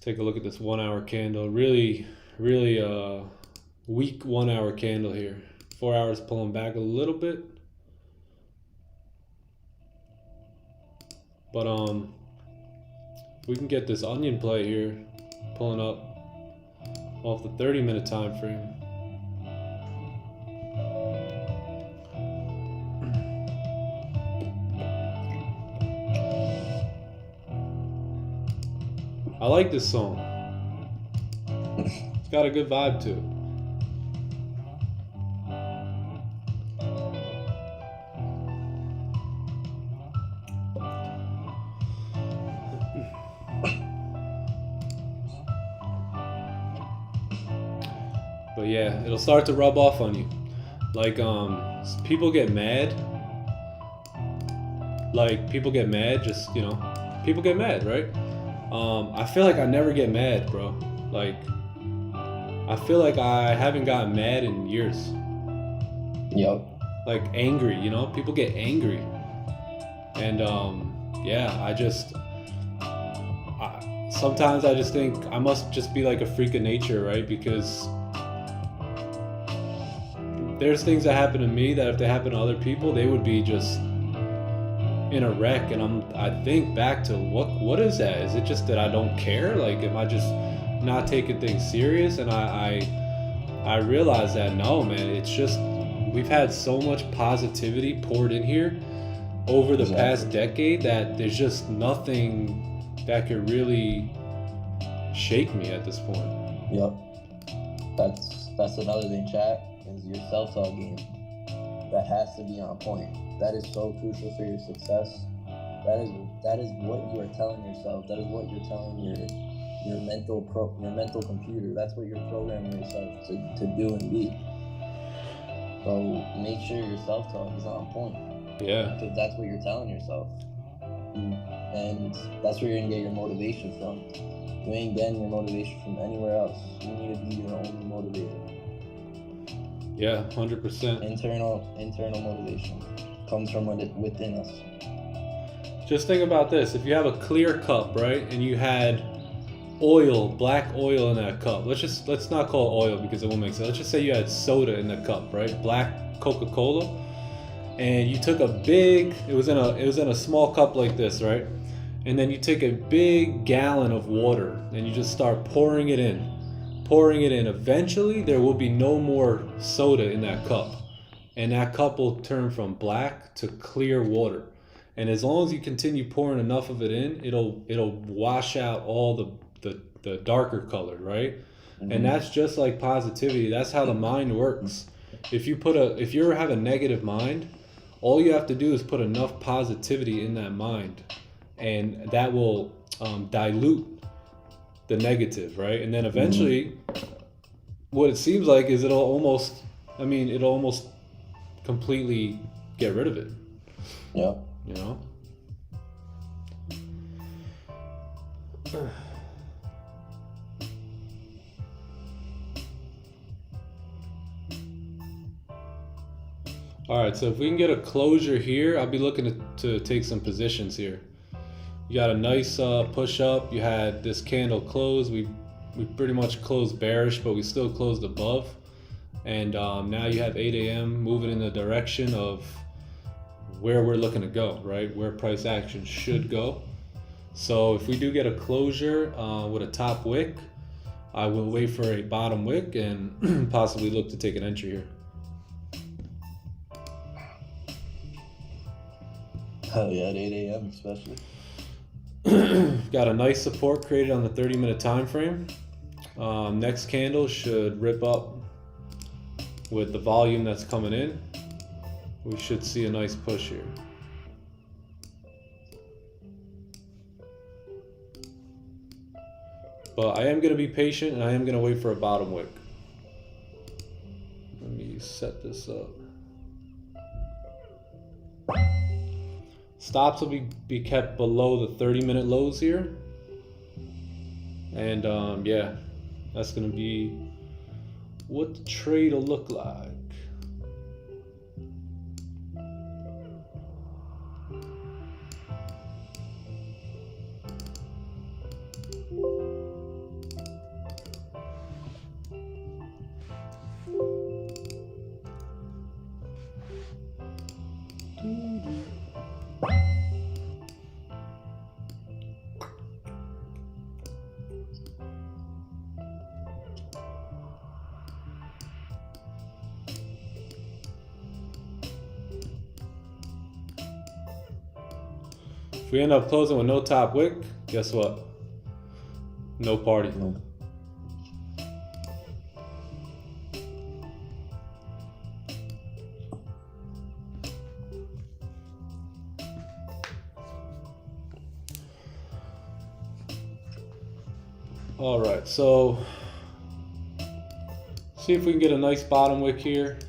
Take a look at this 1 hour candle. Really weak 1 hour candle here. 4 hours pulling back a little bit. But we can get this onion play here pulling up off the 30-minute time frame. I like this song. It's got a good vibe to it. But yeah, it'll start to rub off on you. Like people get mad. Like people get mad, just, you know, people get mad, right? I feel like I never get mad, bro. Like, I feel like I haven't gotten mad in years. Yup. like angry, you know? People get angry. And yeah, sometimes I just think I must just be like a freak of nature, right? Because there's things that happen to me that if they happen to other people, they would be just in a wreck. And I think back to what is that? Is it just that I don't care? Like, am I just not taking things serious? And I realize that no, man, it's just we've had so much positivity poured in here over the past decade that there's just nothing that could really shake me at this point. Yep. That's another thing, chat, is your self-talk game. That has to be on point. That is so crucial for your success. That is what you are telling yourself. That is what you're telling your mental computer. That's what you're programming yourself to do and be. So make sure your self-talk is on point. Yeah. Because that's what you're telling yourself. And that's where you're going to get your motivation from. You ain't getting your motivation from anywhere else. You need to be your own motivator. Yeah, 100%. Internal motivation comes from within us. Just think about this. If you have a clear cup, right, and you had oil, black oil in that cup. Let's not call it oil because it won't make sense. Let's just say you had soda in the cup, right? Black Coca-Cola. And you took it was in a small cup like this, right? And then you take a big gallon of water and you just start pouring it in. Eventually there will be no more soda in that cup. And that cup will turn from black to clear water. And as long as you continue pouring enough of it in, it'll wash out all the darker color, right? Mm-hmm. And that's just like positivity. That's how the mind works. If you have a negative mind, all you have to do is put enough positivity in that mind, and that will dilute the negative, right? And then eventually, what it seems like is it'll almost completely get rid of it. Yeah. You know? All right, so if we can get a closure here, I'll be looking to take some positions here. You got a nice push up. You had this candle close. We pretty much closed bearish, but we still closed above. And now you have 8 a.m. moving in the direction of where we're looking to go, right? Where price action should go. So if we do get a closure with a top wick, I will wait for a bottom wick and possibly look to take an entry here. Oh yeah, at 8 a.m. especially. Got a nice support created on the 30-minute time frame. Next candle should rip up with the volume that's coming in. We should see a nice push here. But I am going to be patient and I am going to wait for a bottom wick. Let me set this up. Stops will be kept below the 30-minute lows here. And yeah, that's going to be what the trade will look like. If we end up closing with no top wick, guess what? No party. Nope. All right, so see if we can get a nice bottom wick here.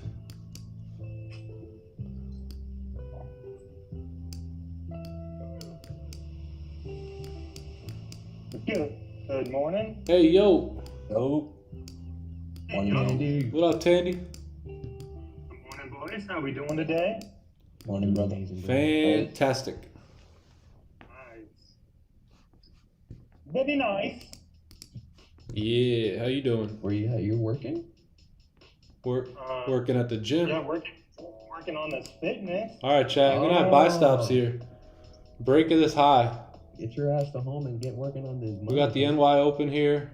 Good morning. Hey, yo. Nope. Hey, yo. Tandy. What up, Tandy? Good morning, boys. guys. How we doing today? Morning, brother. Amazing, bro. Fantastic. Nice. Very nice. Yeah, how you doing? Where you at? You're working? Working at the gym. Yeah, working on this fitness. All right, Chad. We're gonna have buy stops Oh. here. Break of this high. Get your ass to home and get working on this. We got the NY open here.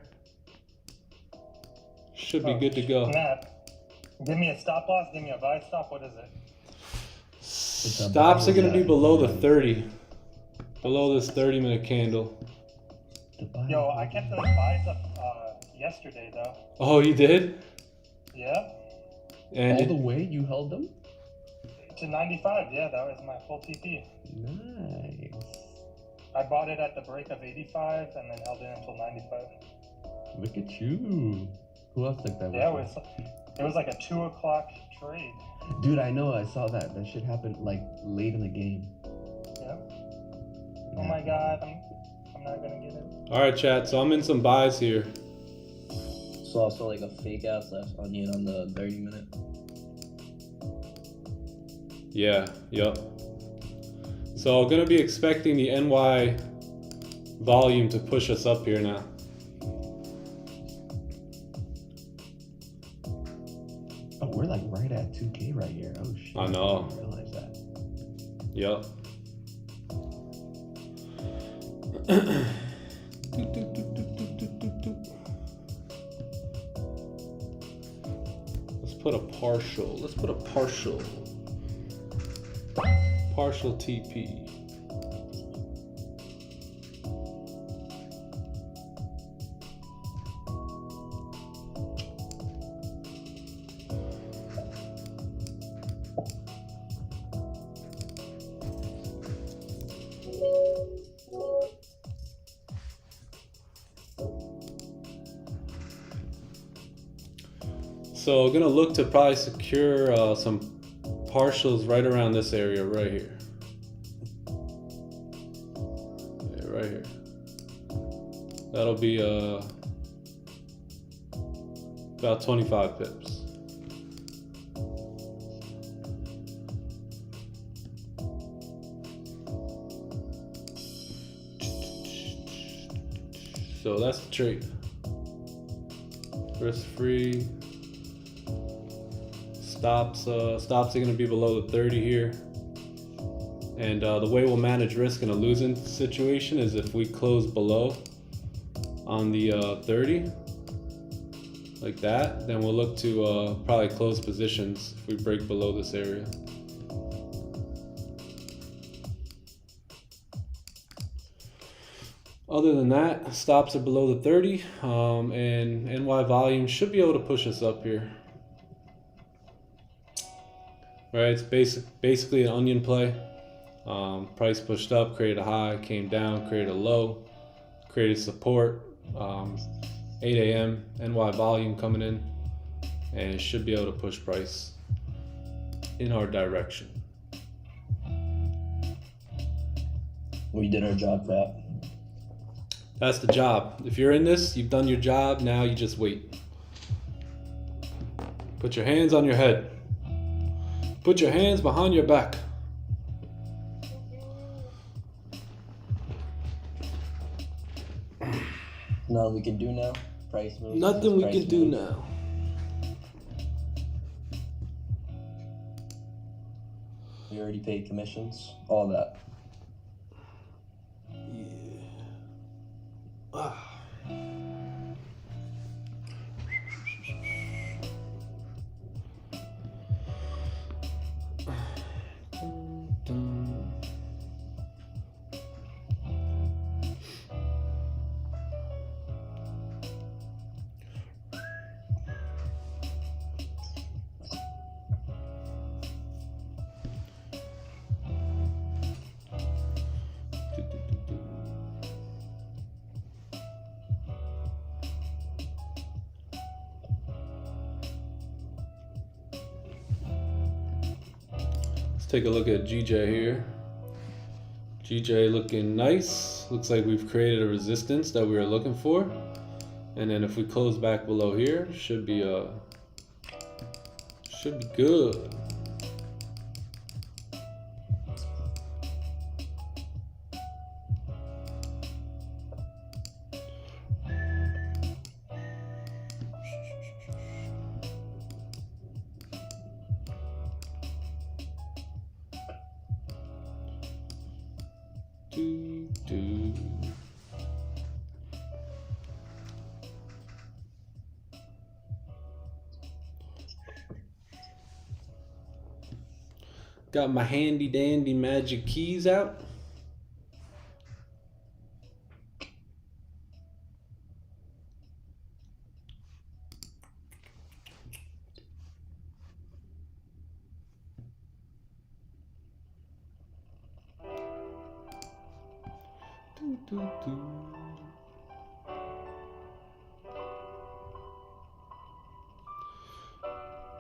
Should be good to go. Snap. Give me a stop loss. Give me a buy stop. What is it? Stops are gonna be below the 30. Below this 30-minute candle. Yo, I kept those buys up yesterday though. Oh, you did? Yeah. And All the way you held them? To 95. Yeah, that was my full TP. Nice. I bought it at the break of 85 and then held it until 95. Look at you. Who else took that? Yeah, with it was like a 2 o'clock trade. you? Dude, I know. I saw that. That shit happened like late in the game. Yeah. Oh my god, I'm not gonna get it. all right, chat. So I'm in some buys here. So also like a fake ass left onion on the 30-minute. Yeah. Yup. So gonna be expecting the NY volume to push us up here now. Oh, we're like right at 2K right here. Oh shit. I know. didn't realize that. Yup. Let's put a partial. Let's put a partial. Partial TP. So gonna look to probably secure some partials right around this area right here. Yeah, right here. That'll be about 25 pips. So that's the trade. Risk free. Stops are going to be below the 30 here. And the way we'll manage risk in a losing situation is if we close below on the 30, like that, then we'll look to probably close positions if we break below this area. Other than that, stops are below the 30, and NY volume should be able to push us up here. Right, it's basically an onion play. Price pushed up, created a high, came down, created a low, created support. 8 a.m. NY volume coming in, and it should be able to push price in our direction. We did our job, Pat. That's the job. If you're in this, you've done your job. Now you just wait. Put your hands on your head. Put your hands behind your back. Nothing we can do now. Price moves. Nothing we price can do moves. now. We already paid commissions. All that. Yeah. Ah. Take a look at GJ here. GJ looking nice. Looks like we've created a resistance that we were looking for. And then if we close back below here, should be good. Do. Got my handy dandy magic keys out.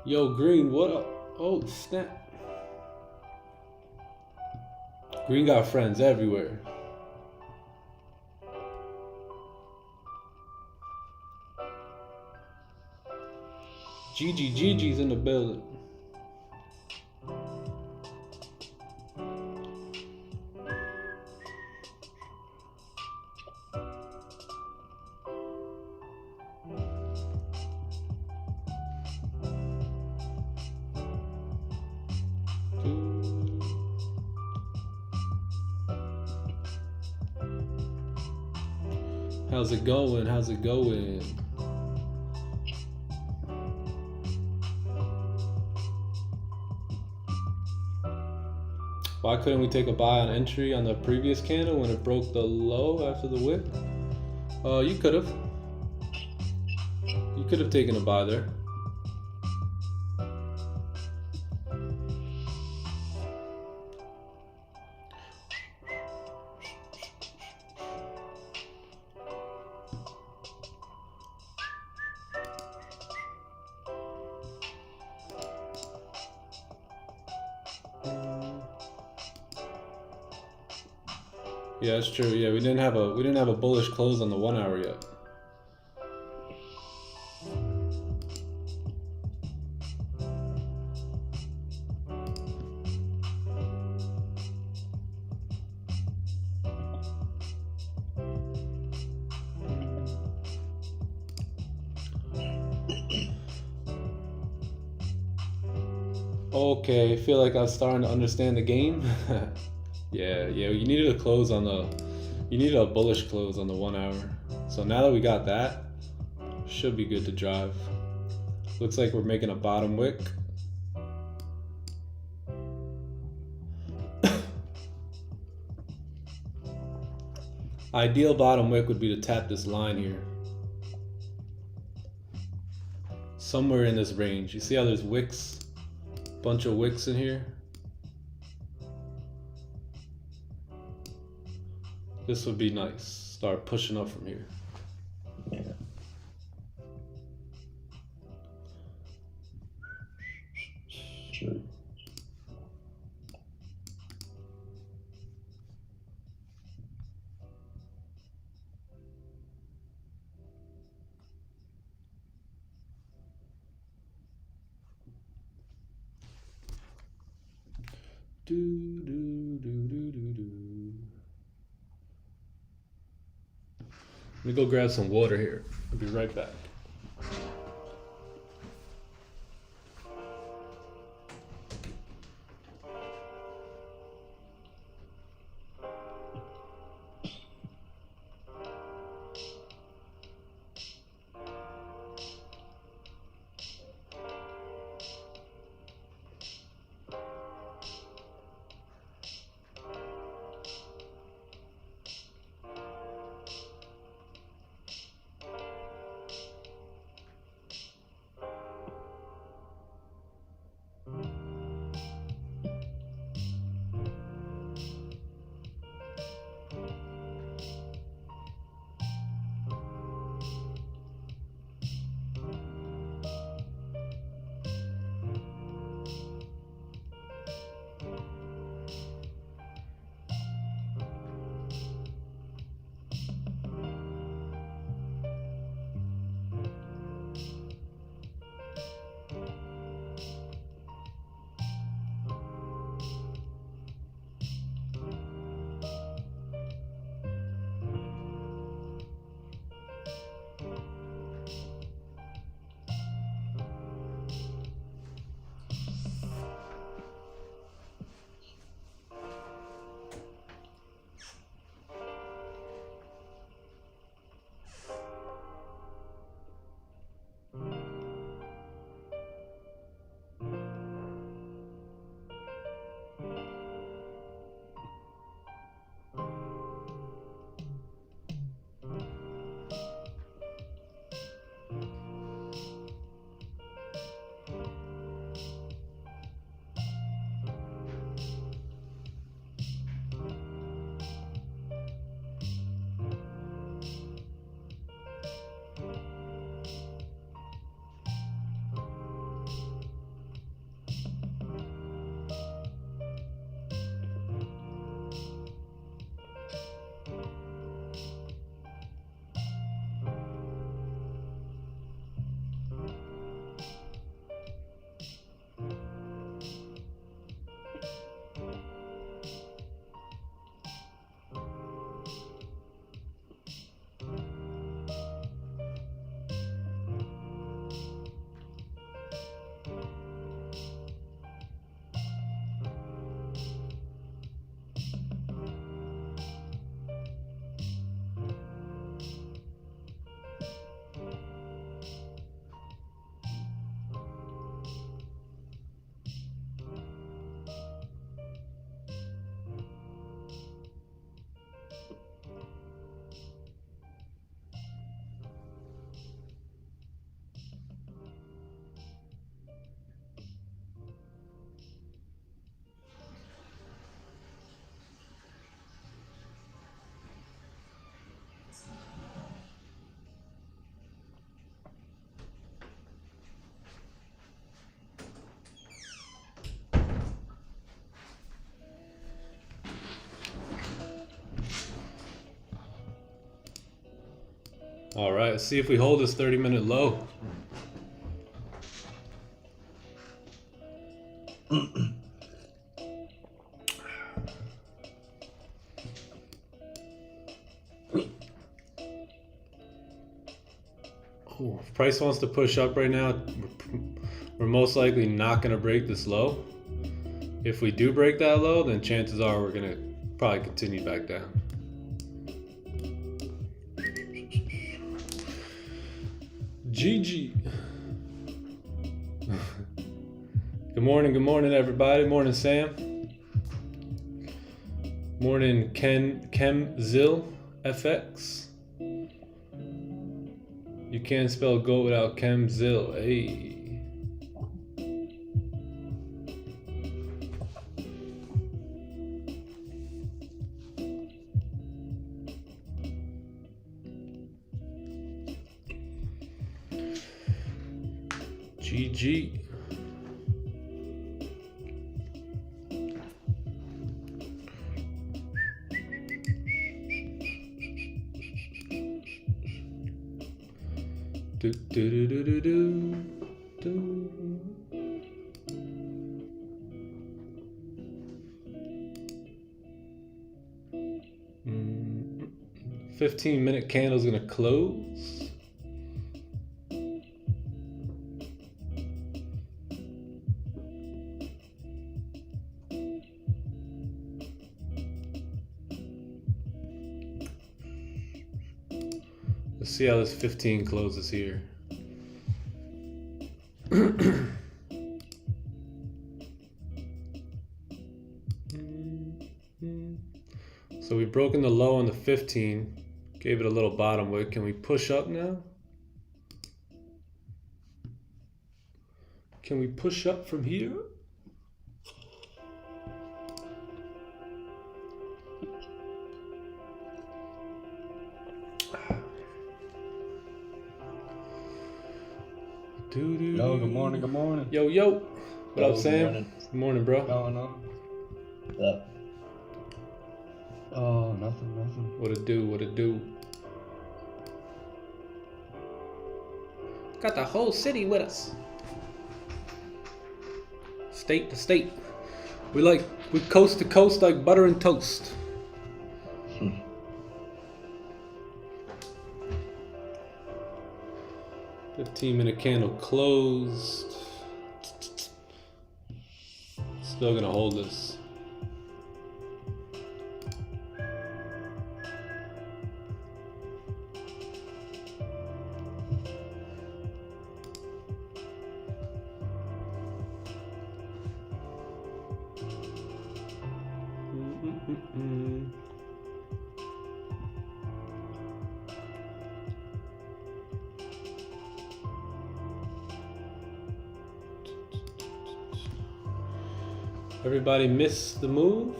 Yo, Green, what up? Oh, snap. Green got friends everywhere. Gigi's in the building. How's it going? How's it going? Why couldn't we take a buy on entry on the previous candle when it broke the low after the wick? You could have. You could have taken a buy there. Yeah, that's true. Yeah, we didn't have a bullish close on the 1 hour yet. Okay, I feel like I'm starting to understand the game. Yeah, you needed a close on the, you needed a bullish close on the 1 hour. So now that we got that, should be good to drive. Looks like we're making a bottom wick. Ideal bottom wick would be to tap this line here. Somewhere in this range. You see how there's wicks? Bunch of wicks in here. This would be nice. Start pushing up from here. Yeah. Sure. Let me go grab some water here. I'll be right back. All right, let's see if we hold this 30-minute low. Ooh, if price wants to push up right now, we're most likely not going to break this low. If we do break that low, then chances are we're going to probably continue back down. GG. Good morning everybody. Morning Sam. Morning Kemzil FX. You can't spell goat without Kemzil. Hey. GG. Do, do, do, do, do, do. 15-minute candle's gonna close. Let's see how this 15 closes here. So we've broken the low on the 15, gave it a little bottom wick. Can we push up now? Can we push up from here? Yo, good morning, good morning. Yo, yo. What up, Good Sam? morning. Good morning, bro. What's going on? What's up? Oh, nothing. What it do, what it do. Got the whole city with us. State to state. We coast to coast like butter and toast. 15-minute candle closed. Still gonna hold this. Everybody missed the move?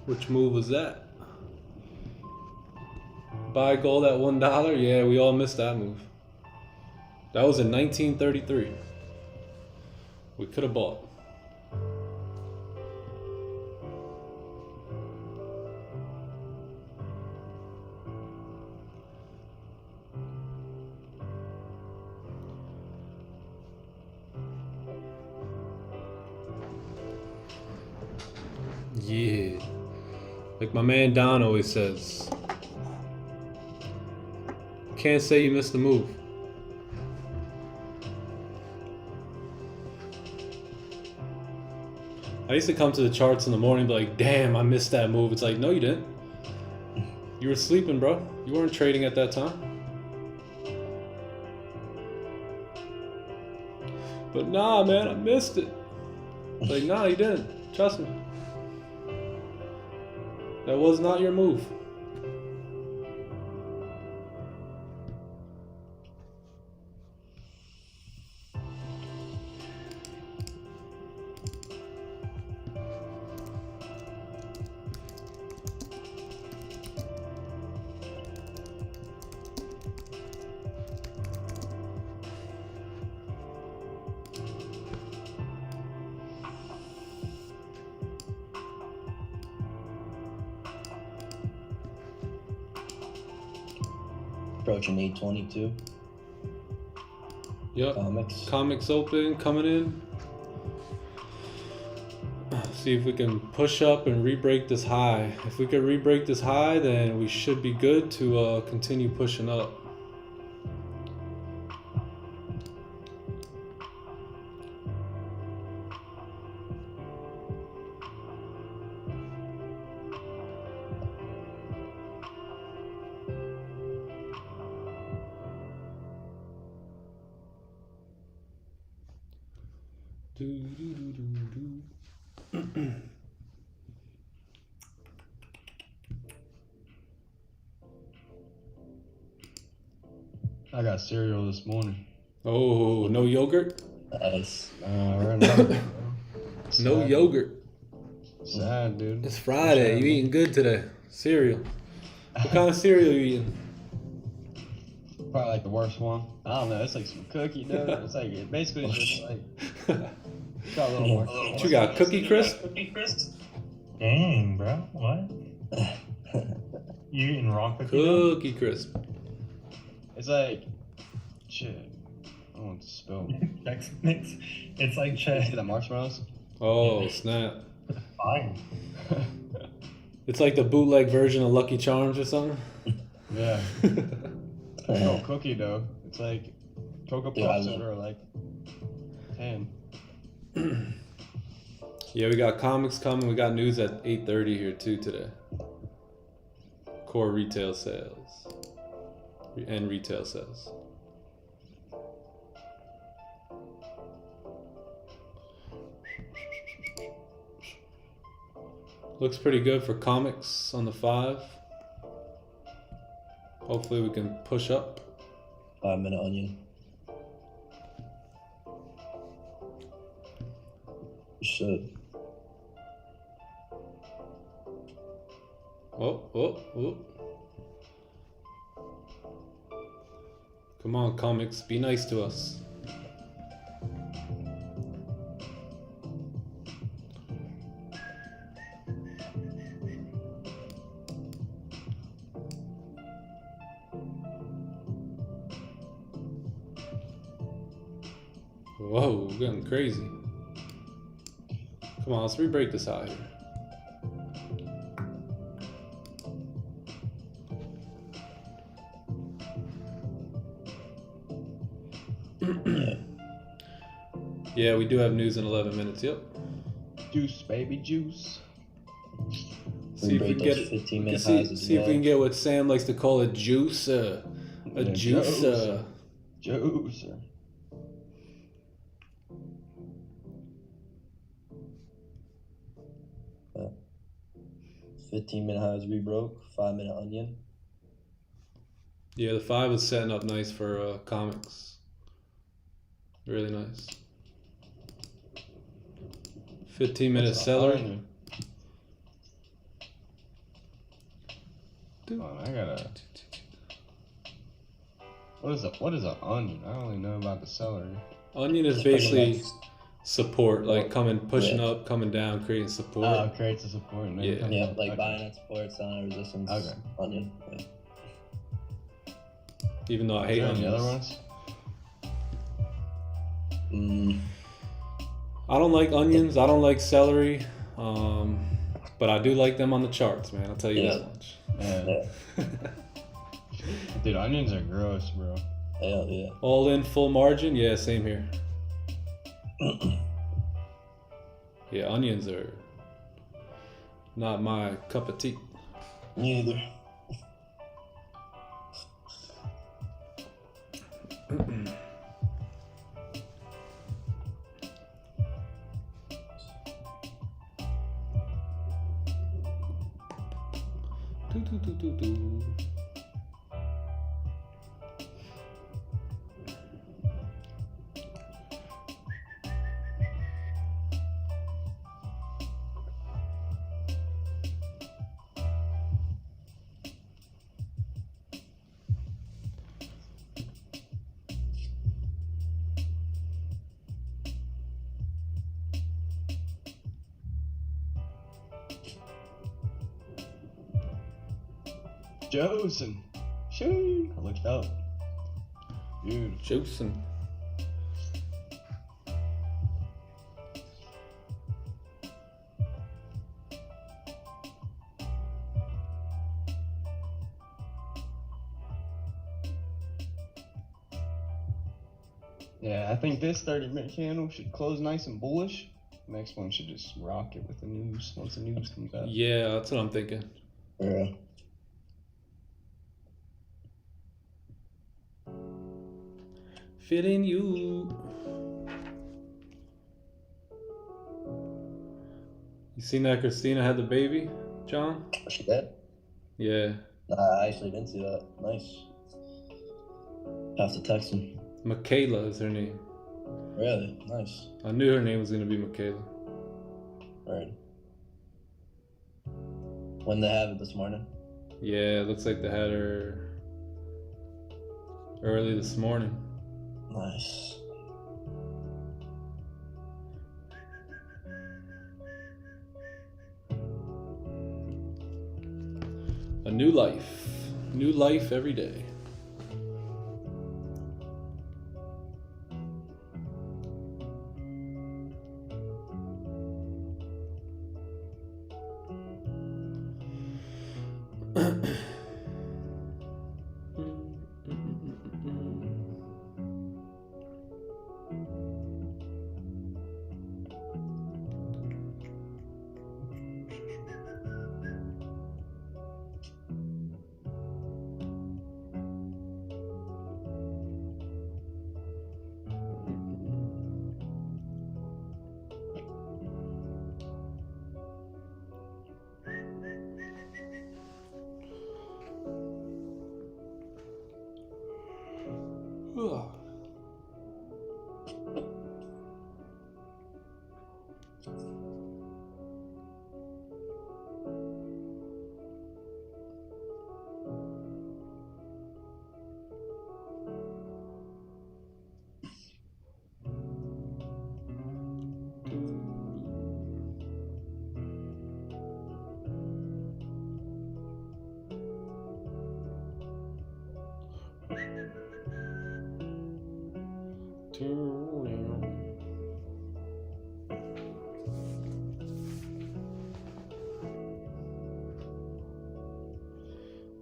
Which move was that? Buy gold at $1? Yeah, we all missed that move. That was in 1933. We could have bought. Yeah, like my man Don always says, can't say you missed the move. I used to come to the charts in the morning and be like, damn, I missed that move. It's like, no, you didn't. You were sleeping, bro. You weren't trading at that time. But nah, man, I missed it. It's like, nah, you didn't. Trust me. That was not your move. Approaching 822. Yep. Comics. Comics open, coming in. See if we can push up and re-break this high. If we can re-break this high, then we should be good to continue pushing up. I got cereal this morning. Oh, no yogurt? Nice. Right now, No yogurt. Sad, dude. It's Friday. You eating good today? Cereal. What kind of cereal you eating? Probably like the worst one. I don't know. It's like some cookie dough. It's like basically it's just like it's got a little more. What you got? Cookie Crisp? Dang, bro. What? You eating raw cookie? Cookie Crisp. It's like shit. I don't want to spill. It's like You see check. the marshmallows? Oh, snap. Fine. It's like the bootleg version of Lucky Charms or something. Yeah. No cookie dough. It's like Cocoa Yeah, I Puffs love- that are like 10. Yeah, we got comics coming. We got news at 8:30 here too today. Core retail sales and retail sales. Looks pretty good for comics on the 5. Hopefully we can push up. 5-minute onion. You should. Oh. Come on, comics, be nice to us. Whoa, we're getting crazy. Come on, let's re-break this high here. Yeah, we do have news in 11 minutes. Yep. Juice, baby, juice. See if we Re-break can get those it. 15-minute See, highs as see if we well. can get what Sam likes to call a juice. A Yeah, juice. Juicer. 15-minute highs rebroke. 5-minute onion. Yeah, the 5 is setting up nice for comics. Really nice. 15-minute What's an celery. onion? Hold on, I gotta. What is an onion? I only know about the celery. Onion is It's pretty basically much- support, like pushing Yeah. up, coming down, creating support. Oh, it creates a support. And then Yeah. it comes Yeah, up. like Okay. buying at support, selling at resistance. Okay. Onion. Yeah. Even though I Is hate there any onions. other ones? I don't like onions. I don't like celery. But I do like them on the charts, man. I'll tell you Yeah. that much. Yeah. Dude, onions are gross, bro. Hell yeah. All in, full margin. Yeah, same here. Yeah, onions are not my cup of tea. Neither. Do. Josen. Choo! I looked up. Dude. Juicing. Yeah, I think this 30-minute candle should close nice and bullish. Next one should just rock it with the news once the news comes out. Yeah, that's what I'm thinking. Yeah. Feeling you. You seen that Christina had the baby, John? She dead? Yeah. Nah, I actually didn't see that. Nice. Have to text him. Michaela is her name. Really? Nice. I knew her name was gonna be Michaela. Right. When they have it this morning? Yeah, it looks like they had her early this morning. Nice. A new life. New life every day.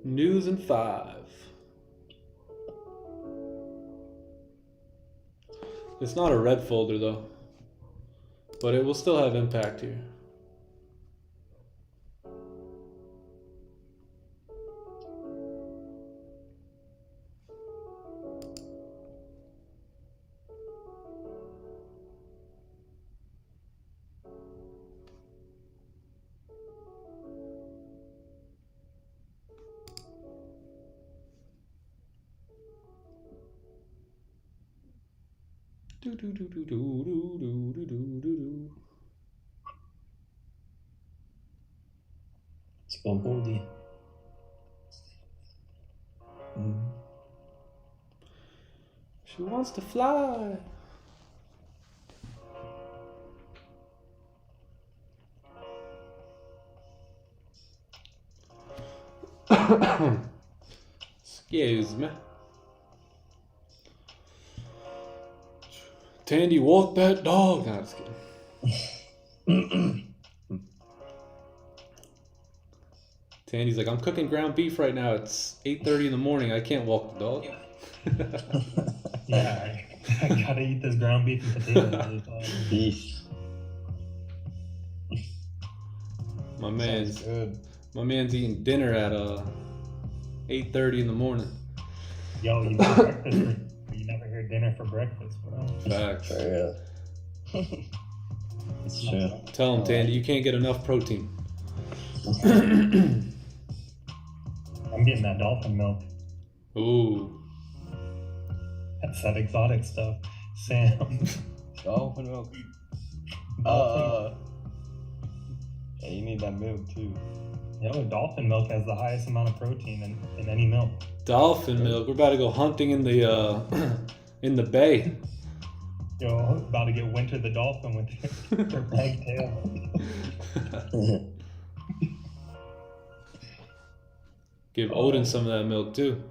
News in 5. It's not a red folder though, but it will still have impact here. Do do do do do do do do do. Let's go Goldie. She wants to fly. Excuse me. Tandy, walk that dog. No, just kidding. Tandy's like, I'm cooking ground beef right now. It's 8:30 in the morning. I can't walk the dog. Yeah, I gotta eat this ground beef and potatoes. Beef. My man's Good. eating dinner at 8:30 in the morning. Yo, you eat breakfast, but you never hear dinner for breakfast, bro. Facts. Yeah. It's true. Tell him, Tandy, you can't get enough protein. I'm getting that dolphin milk. Ooh. That's that exotic stuff. Sam. Dolphin milk. Dolphin. Yeah, you need that milk too. Yo, dolphin milk has the highest amount of protein in any milk. Dolphin milk. We're about to go hunting in the bay. Yo, about to get Winter the dolphin with her peg tail. Give Odin some of that milk too.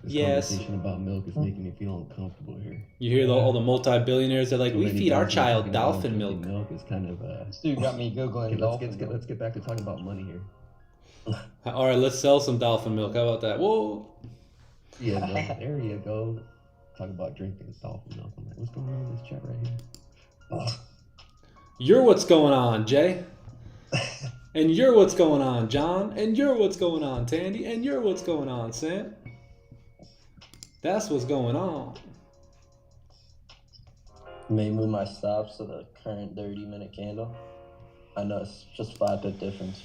This Yes. conversation about milk is making me feel uncomfortable here. You hear all the multi-billionaires, they're like, Too we many feed our guys child talking about dolphin milk. drinking milk is kind of This dude got me googling Okay, dolphin. let's get back to talking about money here. All right, let's sell some dolphin milk. How about that? Whoa. Yeah, no, there you go. Talk about drinking dolphin milk. I'm like, what's going on in this chat right here? You're what's going on, Jay. And you're what's going on, John. And you're what's going on, Tandy. And you're what's going on, Sam. That's what's going on. May move my stops to the current 30-minute candle. I know it's just 5 pip difference.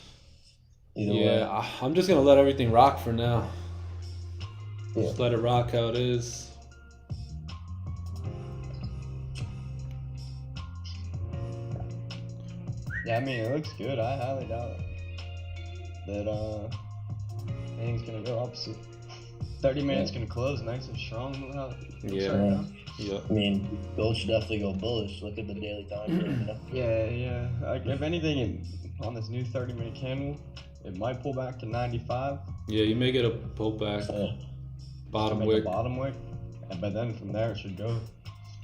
Either way. Yeah, I'm just going to let everything rock for now. Yeah. Just let it rock how it is. Yeah, I mean, it looks good. I highly doubt that things gonna go opposite. 30 minutes gonna close nice and strong. Yeah. Yeah. I mean, gold should definitely go bullish. Look at the daily time frame, you know? Yeah. Like, if anything, on this new 30-minute candle, it might pull back to 95. Yeah, you may get a pullback. Bottom Make wick. a bottom wick, but then from there it should go.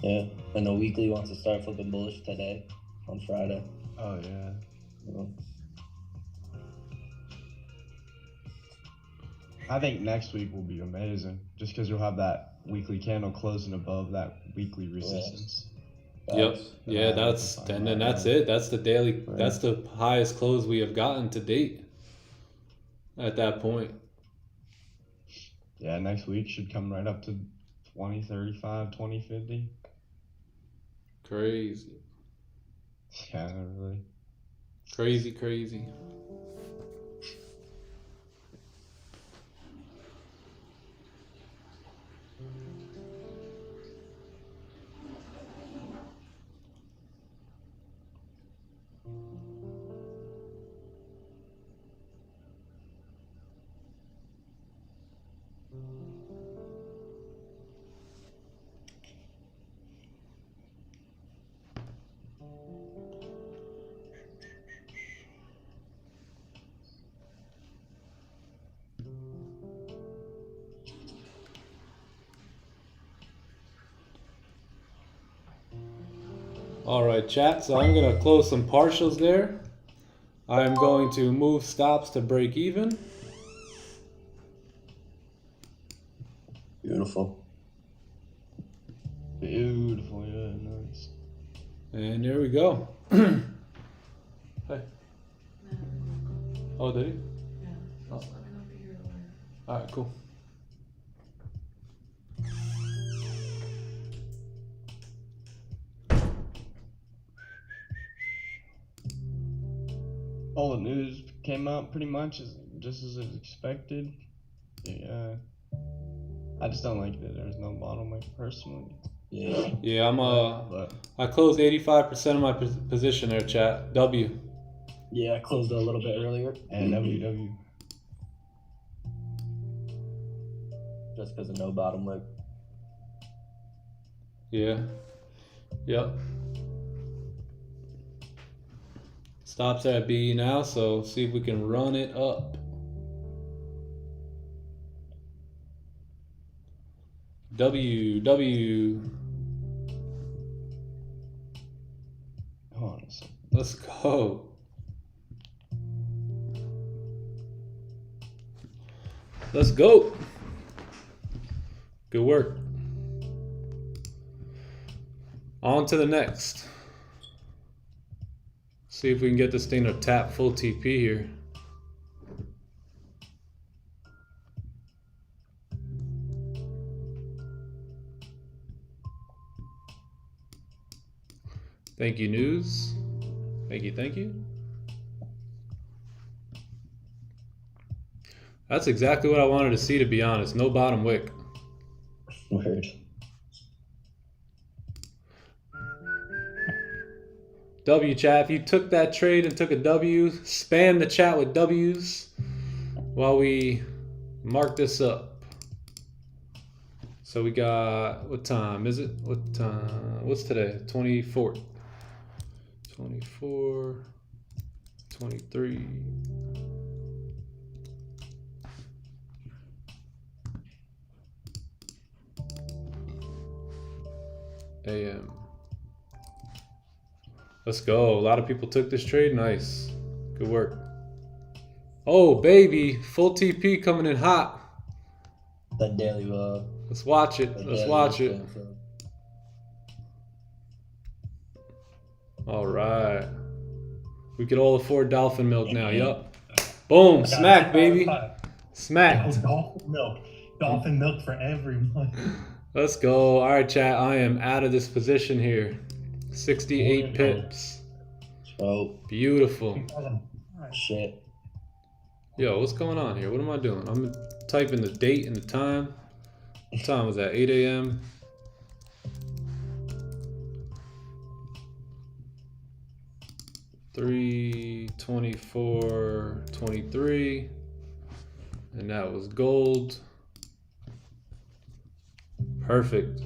Yeah, and the weekly wants to start flipping bullish today, on Friday. Oh yeah. I think next week will be amazing, just because you'll have that weekly candle closing above that weekly resistance. Yep. Yeah, that's it. That's the daily. Right. That's the highest close we have gotten to date. At that point. Yeah, next week should come right up to 2035, 2050. Crazy. Yeah, really. Crazy. All right, chat. So I'm gonna close some partials there. I'm going to move stops to break even. Beautiful. Beautiful, yeah, nice. And there we go. Hey. Oh, did he? Yeah. Just let me know if you hear the wire. All right, cool. All the news came out pretty much just as expected. Yeah. I just don't like that there's no bottleneck personally. Yeah. Yeah, But I closed 85% of my position there, chat. W. Yeah, I closed a little bit earlier. and WW. Just because of no bottom leg. Yeah. Yep. Stops at B now, so see if we can run it up. W. Hold on a second. Let's go. Let's go. Good work. On to the next. See if we can get this thing to tap full TP here. Thank you, news. Thank you. That's exactly what I wanted to see, to be honest. No bottom wick. Word. W chat, if you took that trade and took a W, spam the chat with W's while we mark this up. So we got, what time is it? What time? What's today? 24th. 24, 23. a.m. Let's go. A lot of people took this trade. Nice. Good work. Oh, baby. Full TP coming in hot. The daily Let's watch it. Let's watch it. All right. We could all afford dolphin milk now. Yup. Boom. Smack, baby. Smack. Dolphin milk. Dolphin milk for everyone. Let's go. All right, chat. I am out of this position here. 68 pips. Oh, Beautiful. shit. Yo, what's going on here? What am I doing? I'm typing the date and the time. What time was that? 8 a.m. $3:24:23, and that was gold. Perfect.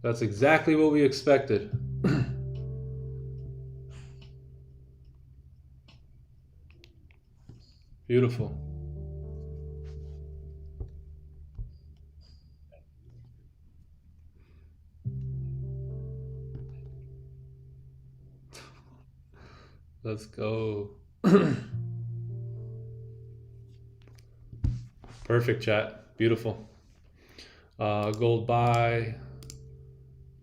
That's exactly what we expected. Beautiful. Let's go. Perfect, chat. Beautiful. Gold buy,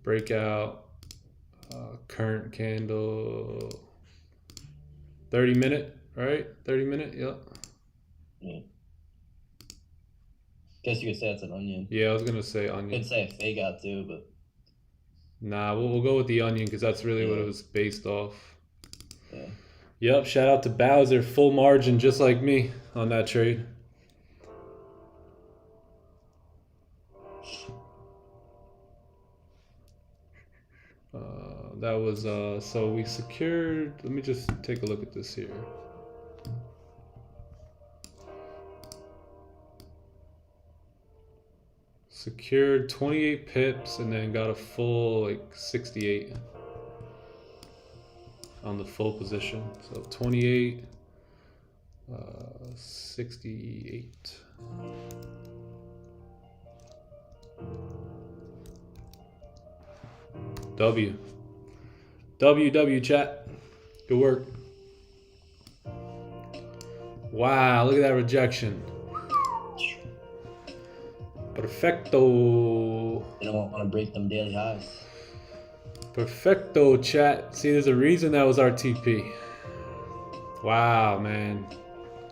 breakout, current candle, 30 minute, right? 30 minute, yep. Yeah. Guess you could say it's an onion. Yeah, I was gonna say You onion. could say a fake out too, but Nah, we'll go with the onion because that's really what it was based off. yeah. Yep, shout out to Bowser, full margin just like me on that trade. That was, so we secured, let me just take a look at this here. Secured 28 pips and then got a full like 68 on the full position. So 28, 68. W chat. Good work. Wow, look at that rejection. Perfecto. They don't want to break them daily highs. Perfecto, chat. See, there's a reason that was our TP. Wow, man.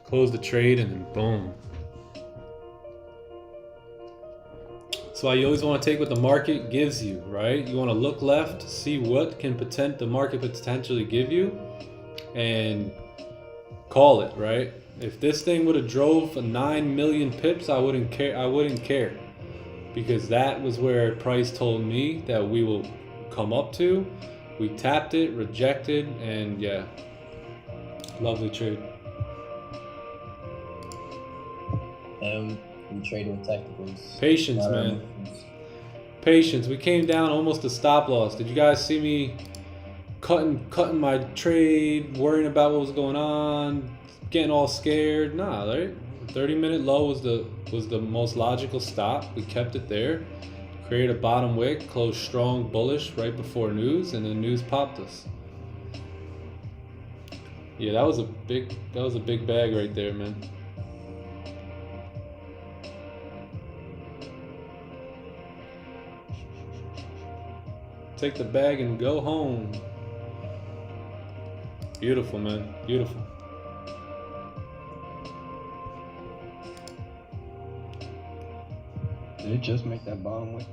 Close the trade and then boom. That's why you always want to take what the market gives you, right? You want to look left, see what can the market potentially give you, and call it, right? If this thing would have drove 9 million pips, I wouldn't care, because that was where price told me that we will come up to. We tapped it, rejected, and yeah, lovely trade. And we traded with technicals. Patience, man. Patience. We came down almost to stop loss. Did you guys see me cutting my trade, worrying about what was going on, getting all scared? Nah, right? 30-minute low was the most logical stop. We kept it there. Created a bottom wick, closed strong bullish right before news, and then news popped us. Yeah, that was a big bag right there, man. Take the bag and go home. Beautiful, man. Beautiful. Did it just make that bottom wick?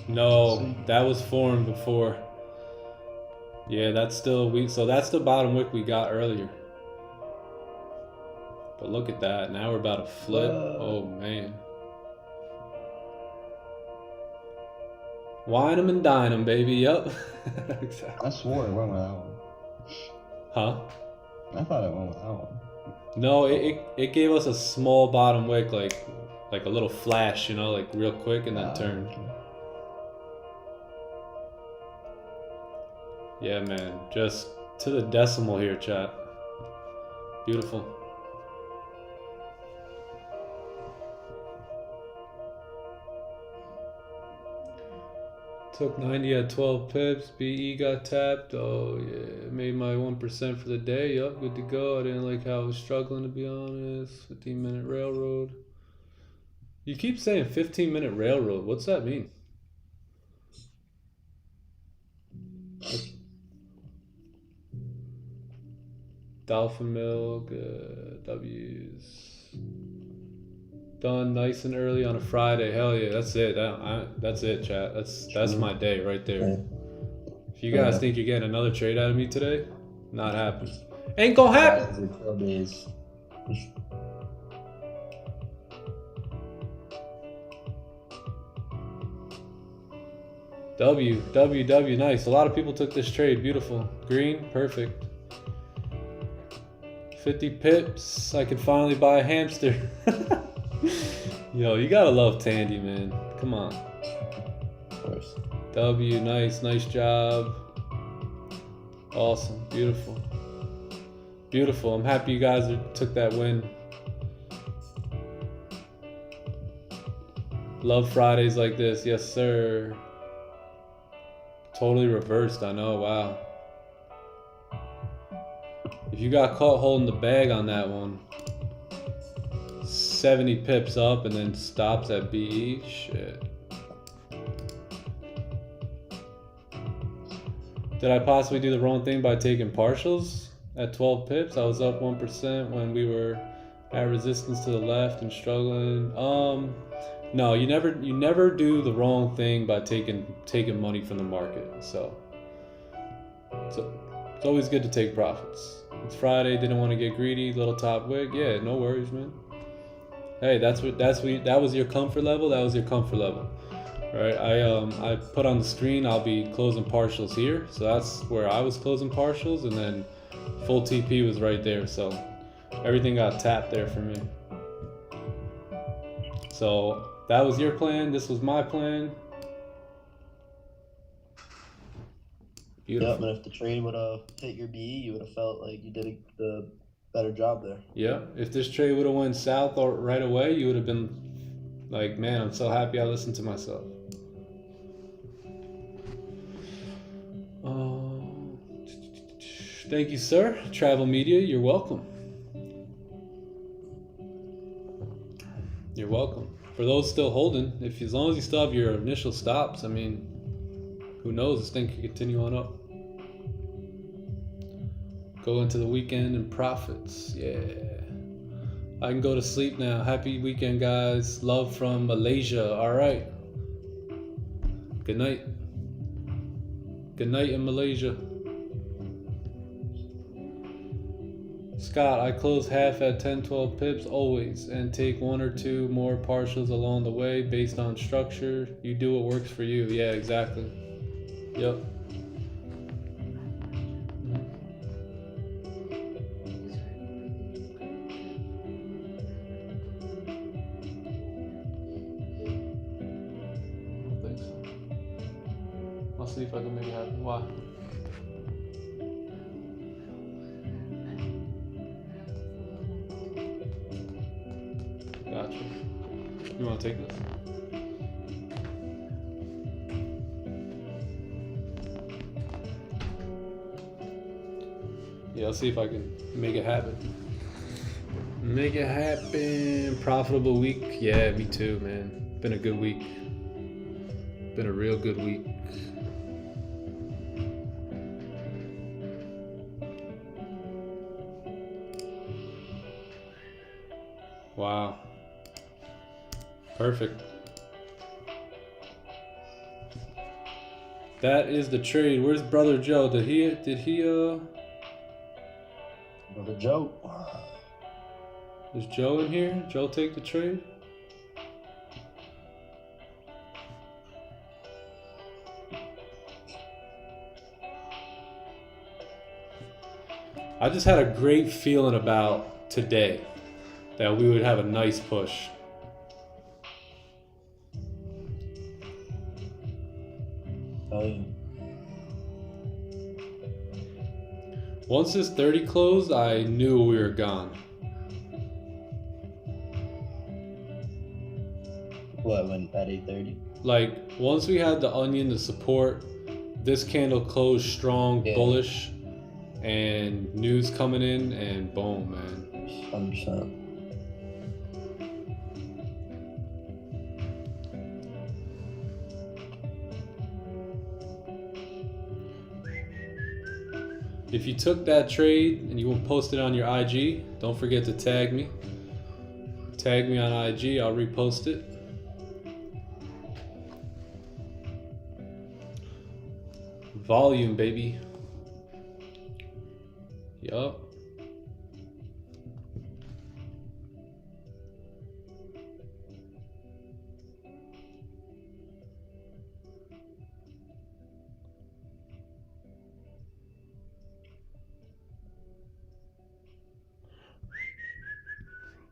No, that was formed before. Yeah, that's still so that's the bottom wick we got earlier. But look at that. Now we're about to flip. Oh man. Wine 'em and dine 'em, baby. Yup. Exactly. I swore it went with that one. Huh? I thought it went with that one. No, it gave us a small bottom wick, like a little flash, you know, like real quick, and then turned. Okay. Yeah, man. Just to the decimal here, chat. Beautiful. Took 90 at 12 pips. BE got tapped. Oh yeah, made my 1% for the day. Yup, good to go. I didn't like how I was struggling, to be honest. 15-minute railroad. You keep saying 15-minute railroad. What's that mean? Dolphin milk, W's. Done nice and early on a Friday. Hell yeah, that's it. That's it, chat. That's my day right there. Yeah. If you guys think you're getting another trade out of me today, not happening. Ain't gonna happen. Fridays are 12 days. W, nice. A lot of people took this trade. Beautiful. Green, perfect. 50 pips. I can finally buy a hamster. Yo, you gotta love Tandy, man. Come on. Of course. W, nice job. Awesome, beautiful. Beautiful. I'm happy you guys took that win. Love Fridays like this, yes sir. Totally reversed, I know, wow. If you got caught holding the bag on that one, 70 pips up and then stops at BE, shit. Did I possibly do the wrong thing by taking partials at 12 pips? I was up 1% when we were at resistance to the left and struggling. No, you never do the wrong thing by taking money from the market. So it's always good to take profits. It's Friday, didn't want to get greedy, little top wig. Yeah, no worries, man. Hey, that was your comfort level. That was your comfort level, right? I put on the screen. I'll be closing partials here, so that's where I was closing partials, and then full TP was right there. So everything got tapped there for me. So that was your plan. This was my plan. Beautiful. Yeah, but if the trade would have hit your BE, you would have felt like you did the better job there. Yeah, if this trade would have went south or right away, you would have been like, man, I'm so happy I listened to myself. Thank you, sir. Travel Media, you're welcome. You're welcome. For those still holding, as long as you still have your initial stops, I mean, who knows? This thing could continue on up. Go into the weekend and profits. Yeah. I can go to sleep now. Happy weekend, guys. Love from Malaysia. All right. Good night. Good night in Malaysia. Scott, I close half at 10-12 pips always and take 1 or 2 more partials along the way based on structure. You do what works for you. Yeah, exactly. Yep. I don't think so. I'll see if I can make it happen. Why? Gotcha. You want to take this? Yeah, I'll see if I can make it happen. Make it happen. Profitable week. Yeah, me too, man. Been a good week. Been a real good week. Wow. Perfect. That is the trade. Where's Brother Joe? Did he Brother Joe. Is Joe in here? Joe take the trade? I just had a great feeling about today that we would have a nice push. Once this 30 closed, I knew we were gone. What, when at 8:30? Like, once we had the onion, the support, this candle closed strong, Yeah. bullish, and news coming in, and boom, man. 100%. If you took that trade and you want to post it on your IG, don't forget to tag me. Tag me on IG, I'll repost it. Volume, baby. Yup.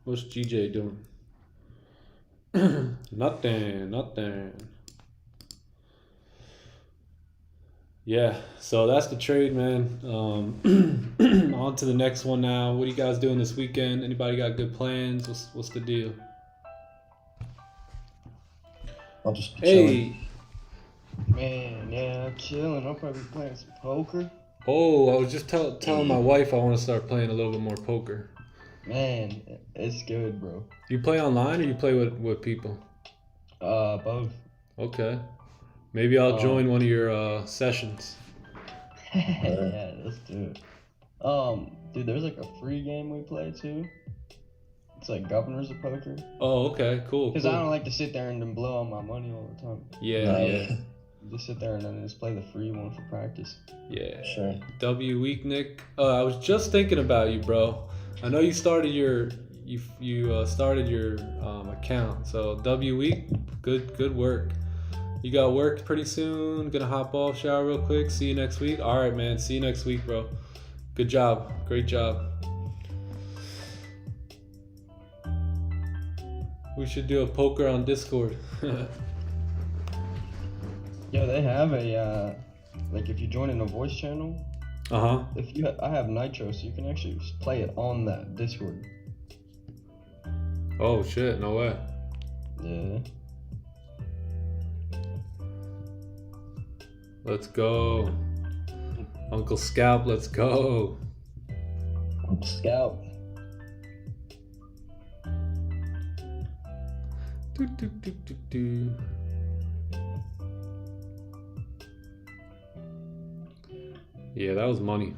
What's GJ doing? Nothing. Yeah, so that's the trade, man. On to the next one now. What are you guys doing this weekend? Anybody got good plans? What's the deal? I'll just be chilling. Hey, Man, yeah, I'm chilling. I'll probably be playing some poker. oh, I was just telling my wife I want to start playing a little bit more poker. Man, it's good, bro. You play online or you play with people? Both. Okay. Maybe I'll join one of your sessions. Yeah, let's do it. Dude, there's like a free game we play too. It's like Governors of Poker. Oh, okay, cool. Because I don't like to sit there and then blow all my money all the time. Yeah, yeah, Just sit there and then just play the free one for practice. yeah. Sure. W week, Nick. I was just thinking about you, bro. I know you started your started your account. So W week, good work. You got work pretty soon. Gonna hop off, shower real quick. See you next week. All right, man. See you next week, bro. Good job. Great job. We should do a poker on Discord. Yeah, they have a like if you join in a voice channel. Uh-huh. If you I have Nitro, so you can actually just play it on that Discord. Oh shit, no way. Yeah. Let's go. Uncle Scalp, let's go. Scalp. Do. Yeah, that was money.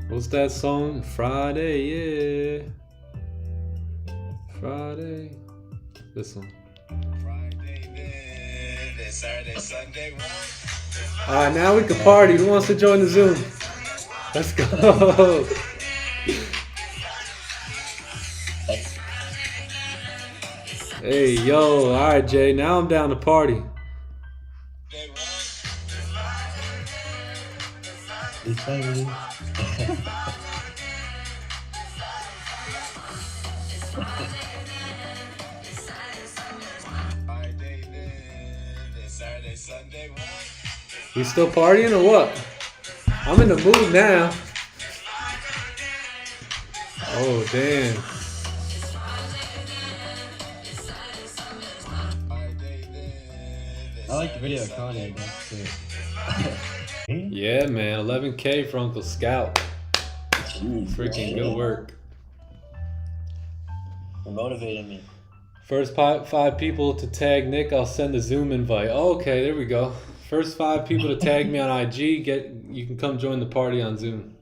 What's that song? Friday, yeah. Friday. This one. Friday, then Saturday, Sunday. Alright, now we can party. Who wants to join the Zoom? Let's go. Hey, yo. Alright, Jay. Now I'm down to party. Excited. Friday, then Saturday, Sunday. You still partying or what? I'm in the mood now. Oh, damn. I like the video of Kanye dance too. Yeah, man. 11K for Uncle Scout. Jeez, Freaking good work. You're motivating me. First five people to tag Nick, I'll send a Zoom invite. Oh, okay, there we go. First 5 people to tag me on IG, you can come join the party on Zoom.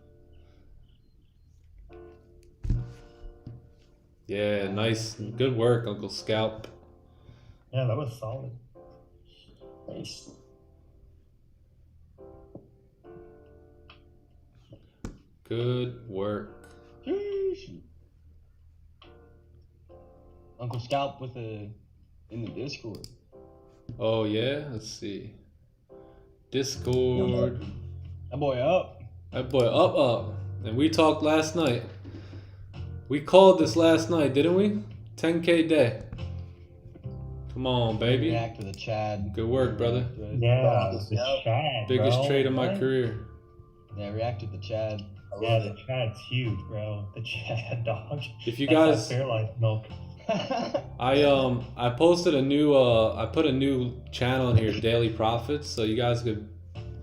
Yeah, nice. Good work, Uncle Scalp. Yeah, that was solid. Nice. Good work. Sheesh. Uncle Scalp with in the Discord. Oh, yeah? Let's see. Discord. That boy up. That boy up. And we talked last night. We called this last night, didn't we? 10K day. Come on, baby. React to the Chad. Good work, brother. Yeah, Focus, the yeah. Chad, Biggest bro. trade of my What? career. Yeah, react to the Chad. I Yeah, love the it. Chad's huge, bro. The Chad dog. If you That's guys, that Fairlife milk. I posted a new I put a new channel in here, Daily Profits, so you guys could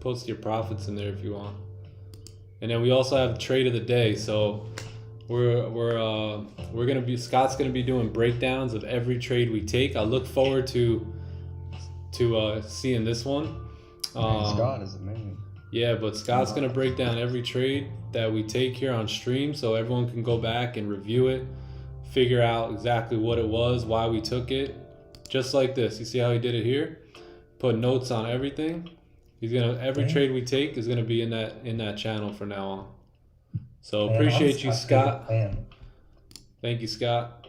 post your profits in there if you want. And then we also have trade of the day, so we're gonna be Scott's gonna be doing breakdowns of every trade we take. I look forward to seeing this one. Scott is amazing. Yeah, but Scott's gonna break down every trade that we take here on stream, so everyone can go back and review it, figure out exactly what it was, why we took it, just like this. You see how he did it here? Put notes on everything. Every trade we take is gonna be in that channel from now on. So Man, appreciate I'm you, Scott's Scott. favorite fan. Thank you, Scott.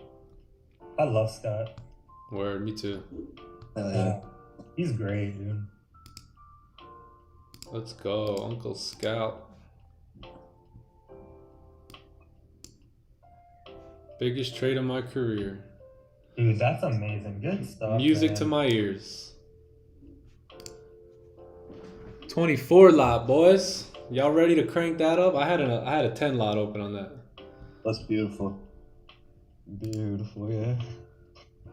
I love Scott. Word, me too. Hell yeah. He's great, dude. Let's go, Uncle Scout. Biggest trade of my career. Dude, that's amazing. Good stuff. Music man. to my ears. 24 lot, boys. Y'all ready to crank that up? I had a 10 lot open on that. That's beautiful. Beautiful, yeah.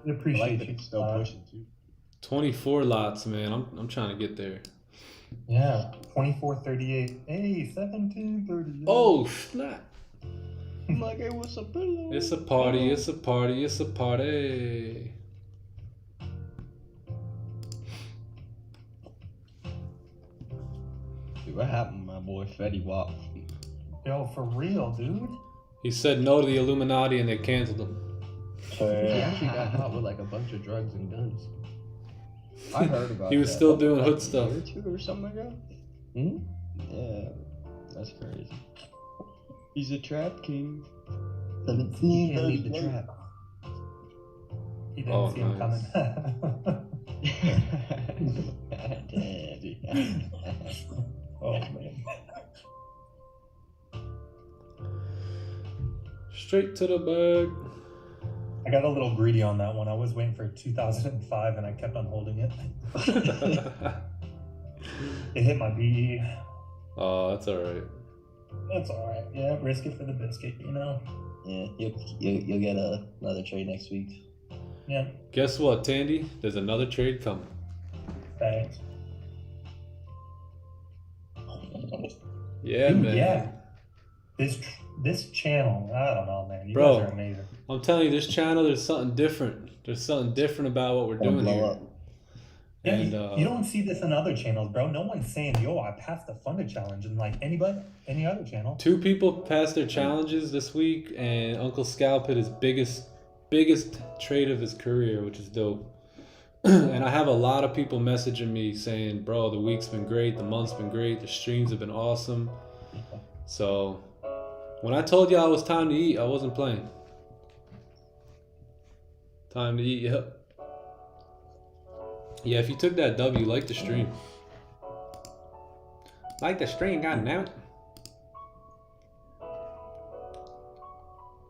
We I appreciate like that you. it's still Scott. pushing too. 24 lots, man. I'm trying to get there. Yeah, 24.38. Hey, 17.38. Oh snap! I'm like, hey, what's up, pillow? It's a party. It's a party. It's a party. Dude, what happened to my boy Fetty Wap? Yo, for real, dude. He said no to the Illuminati and they canceled him. He actually got caught with like a bunch of drugs and guns. I heard about He was that. still Like, doing a hood stuff. year or two or something like that. Hmm? Yeah, that's crazy. He's a trap king. 17, Can't leave the 38. trap. He didn't Oh, see him nice. coming. Daddy. Oh, man. Straight to the bag. I got a little greedy on that one. I was waiting for 2005 and I kept on holding it. It hit my BE. Oh, that's all right. That's all right. Yeah, risk it for the biscuit, you know? Yeah, you'll get another trade next week. Yeah, Guess what, Tandy? There's another trade coming. thanks. Yeah, Dude, man. yeah. This channel, I don't know, man. You Bro. guys are amazing. I'm telling you, this channel, there's something different. There's something different about what we're Gonna doing blow here. up. Yeah, And you don't see this in other channels, bro. No one's saying, yo, I passed the funded challenge in like any other channel. 2 people passed their challenges this week, and Uncle Scalp hit his biggest trade of his career, which is dope. And I have a lot of people messaging me saying, bro, the week's been great, the month's been great, the streams have been awesome. So when I told y'all it was time to eat, I wasn't playing. Time to eat, yep. Yeah, if you took that W, like the stream. Like the stream, goddamn.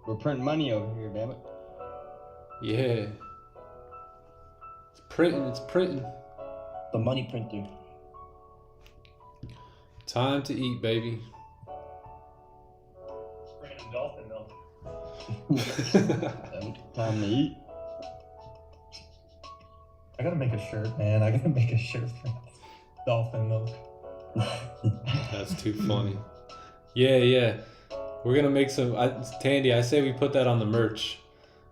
We're printing money over here, damn it. Yeah. It's printing, it's printing. The money printer. Time to eat, baby. Spraying dolphin milk. Time to eat. I gotta make a shirt, man. I gotta make a shirt for dolphin milk. That's too funny. Yeah. We're gonna make some. Tandy, I say we put that on the merch.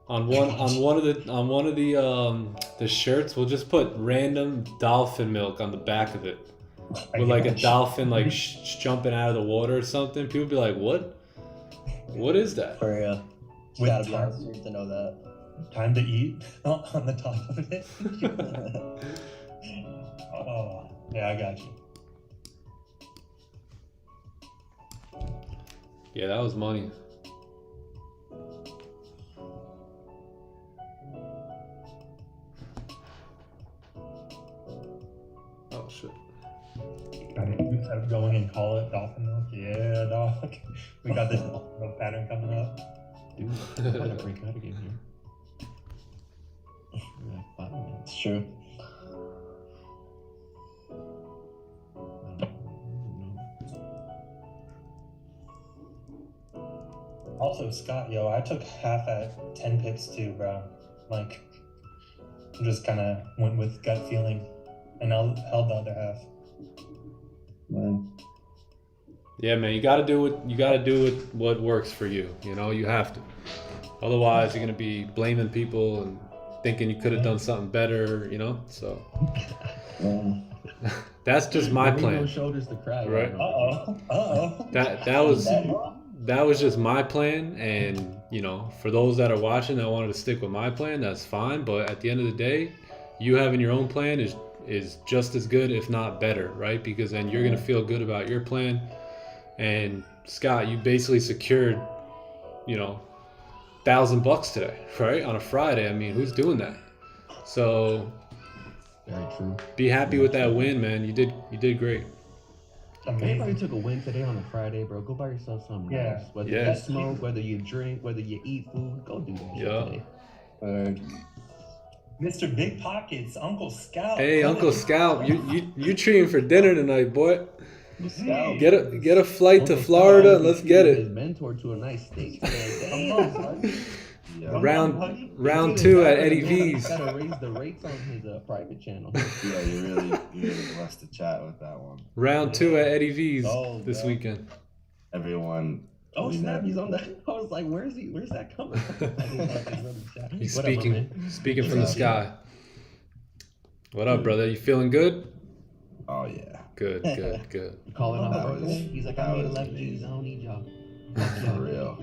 On one of the shirts, we'll just put random dolphin milk on the back of it, with like a dolphin like jumping out of the water or something. People be like, "What? What is that?" For real. You With gotta be time. on stream to know that. Time to eat on the top of it. Oh, yeah, I got you. Yeah, that was money. Oh shit. Got it. Instead of going and call it dolphin milk. Yeah, dog. We got this dolphin milk pattern coming up. Dude, I'm gonna break out again here. Yeah, 5 minutes. It's true. I don't know. Also, Scott, yo, I took half at 10 pips too, bro. Like, just kind of went with gut feeling and held the other half. Man. Yeah, man, you gotta do what works for you. You know, you have to. Otherwise, you're gonna be blaming people and thinking you could have done something better. You know, so that's just my There ain't no plan. shoulders to cry. Right. Uh-oh. That was just my plan, and you know, for those that are watching that wanted to stick with my plan, that's fine. But at the end of the day, you having your own plan is just as good, if not better, right? Because then you're gonna feel good about your plan. And Scott, you basically secured, you know, $1,000 today, right? On a Friday. I mean, who's doing that? So Very true. be happy with that win, man. You did great. Everybody Amazing. took a win today on a Friday, bro. Go buy yourself something Yeah. nice. Whether Yeah. you smoke, whether you drink, whether you eat food, go do that shit Yeah. today. Word. Mr. Big Pockets, Uncle Scout. Hey, Uncle Scalp, you treating for dinner tonight, boy. Scout. Get a flight to Uncle Florida Sal and let's treated get His it. mentor to a nice steak. Come on, son. Yeah. Round 2 at Eddie V's. Gotta raise the rates on his private channel. Yeah, you really blessed the chat with that one. Round 2 at Eddie V's Oh, this bro. weekend. Everyone. Oh snap! He's on that. I was like, "Where's he? Where's that coming from?" He's What up, my man? speaking from the sky. What up, brother? You feeling good? Oh yeah. Good. Calling out That work. was- He's like, that "I made was 11 G's. amazing. I don't need y'all." For real.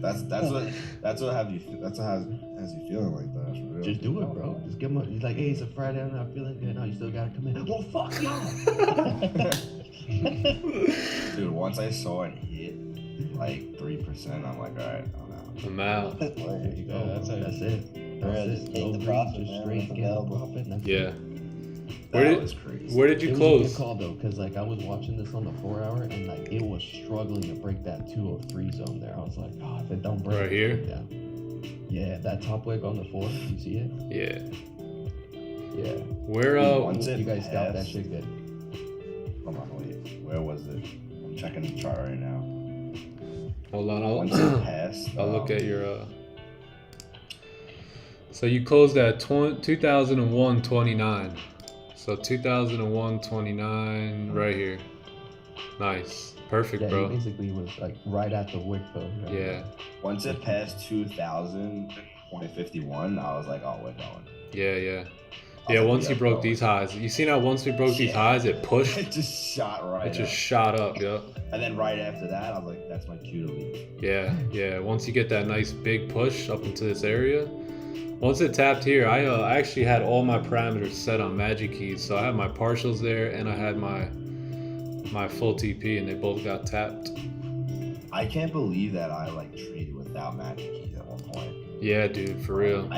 That's what has you feeling like that. For real. Just do it, bro. Just give him. He's like, "Hey, it's a Friday. I'm not feeling good. No, you still gotta come in." Well, fuck y'all. Dude, once I saw it hit like 3%, I'm like, all right, I'm out. I'm out. There you go. That's it. That's it. Bro, just take the profit, Just man. straight It's get the available. profit. and that's Yeah. it. Where That did- was crazy. Where did It you was a close? good call though, because like I was watching this on the 4-hour and like it was struggling to break that 203 zone there. I was like, oh, if it don't break, Right it's here? going down. Yeah, that top wick on the 4. You see it? Yeah. Yeah. Where Once it You guys scalped that passed- shit good. Hold on, wait. Where was it? I'm checking the chart right now. hold on, Once it passed, I'll look at your so you closed at 2001.29. So 2001.29 right here. Nice. Perfect, Yeah, bro. he basically was like right at the wick though. Right? Yeah. Once it passed 2,051, I was like, oh, we're going. Yeah. I Yeah, was like, once yeah, you broke going. these highs. You seen how once we broke these Yeah. highs, it pushed? It just shot right. It just up. shot up, yep. And then right after that, I was like, that's my cue to leave. Yeah. Once you get that nice big push up into this area, once it tapped here, I actually had all my parameters set on magic keys. So I had my partials there and I had my full TP, and they both got tapped. I can't believe that I like traded without magic keys at one point. Yeah, dude, for real.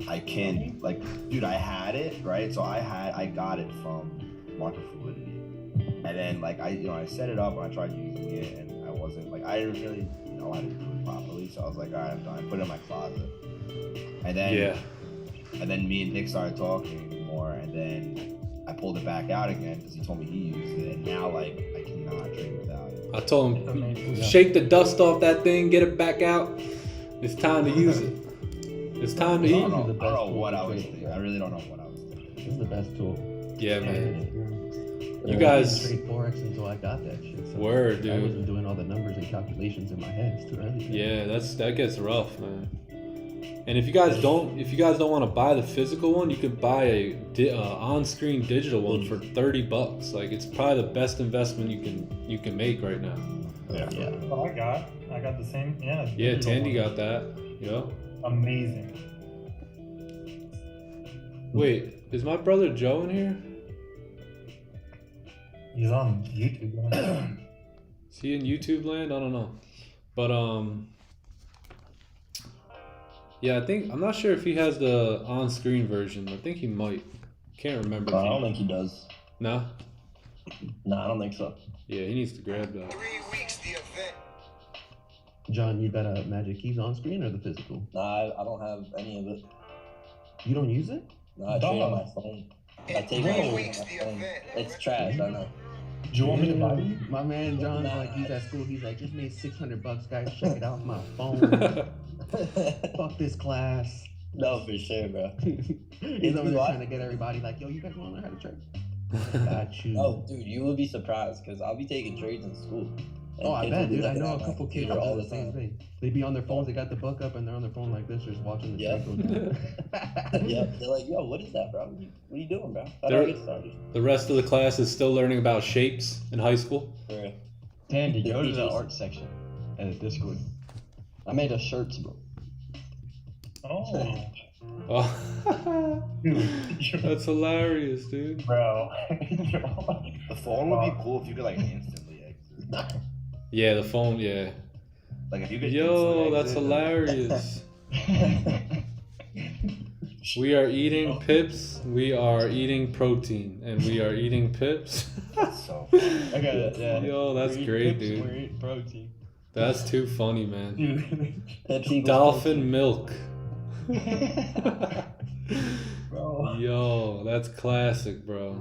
I can't, like, dude, I had it, right? So I got it from market fluidity. And then like I set it up and I tried using it and I wasn't like, I didn't really know how to do it properly. So I was like, all right, I'm done. I put it in my closet. And then me and Nick started talking more, and then I pulled it back out again because he told me he used it, and now like I cannot trade without it. I told him, Amazing. shake the dust off that thing, get it back out. It's time to use it. It's time to I eat. don't know, the I don't best know tool what to I was trade, thinking. bro. I really don't know what I was thinking. This is the best tool. Yeah, man. You I guys- didn't trade Forex until I got that shit. So Word, I dude. wasn't doing all the numbers and calculations in my head. It's too early. Yeah, that gets rough, man. And if you guys don't want to buy the physical one, you could buy a on-screen digital one for $30. Like, it's probably the best investment you can make right now. Yeah. Oh, I got the same. Yeah. Yeah, digital Tandy one. got that. Yeah. Amazing. Wait, is my brother Joe in here? He's on YouTube. man. Is he in YouTube land? I don't know. But yeah, I'm not sure if he has the on-screen version. I think he might. Can't remember. I don't think he does. No? No, I don't think so. Yeah, he needs to grab that. 3 weeks, the event. John, you got Magic Keys on screen or the physical? Nah, I don't have any of it. You don't use it? No, I trade on my phone. I take my phone on my phone. It's trash, I know. Do you want me to buy you? My man John's like, he's at school. He's like, just made $600, guys. Check it out my phone. Fuck this class. No, for sure, bro. He's over there trying to get everybody like, yo, you guys want to learn how to trade? Got you. Oh, dude, you will be surprised because I'll be taking trades in school. And Oh, I kids bet, will be dude. I looking know at a my couple kids computer all the same thing. They be on their phones, they got the book up, and they're on their phone like this, just watching the Yeah. trade go down. Yeah, they're like, yo, what is that, bro? What are you doing, bro? How do I get started? The rest of the class is still learning about shapes in high school. For real. Tandy, go to the teachers. art section at the Discord. I made us shirts, bro. Oh, Oh, dude, that's hilarious, dude. bro. The phone would be cool if you could like instantly exit. Yeah, the phone. Yeah. Like if you could. Yo, instantly that's exit, hilarious. We are eating pips. We are eating protein, and we are eating pips. That's so funny. I got it, yeah. Yo, that's We're eating great, pips, dude. We're eating protein. That's too funny, man. Dude. Pepsi equals Dolphin milk. Bro. Yo, that's classic, bro.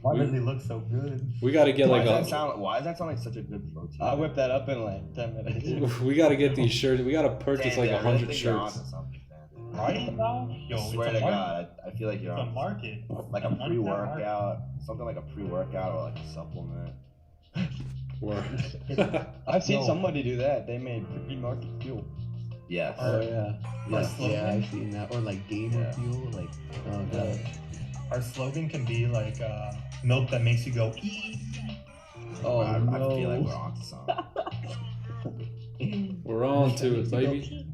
Why does he look so good? We gotta get like Why does that sound like such a good protein? I'll whip that up in like 10 minutes. we gotta get these shirts. We gotta purchase like Damn, I 100 think you're shirts. onto something, man. Right now? Yo, I swear it's to a market. God, I feel like you're It's a on market. like a It's pre-workout, something like a pre-workout or like a supplement. Word. I've seen No. somebody do that. They made pre-market fuel. Yes. Oh, yeah. Our Yeah, slogan? I've seen that. Or like gamer Yeah. fuel. Like, oh, God. Our slogan can be like milk that makes you go ee. Oh, I no. feel like we're onto something. We're on to it, baby.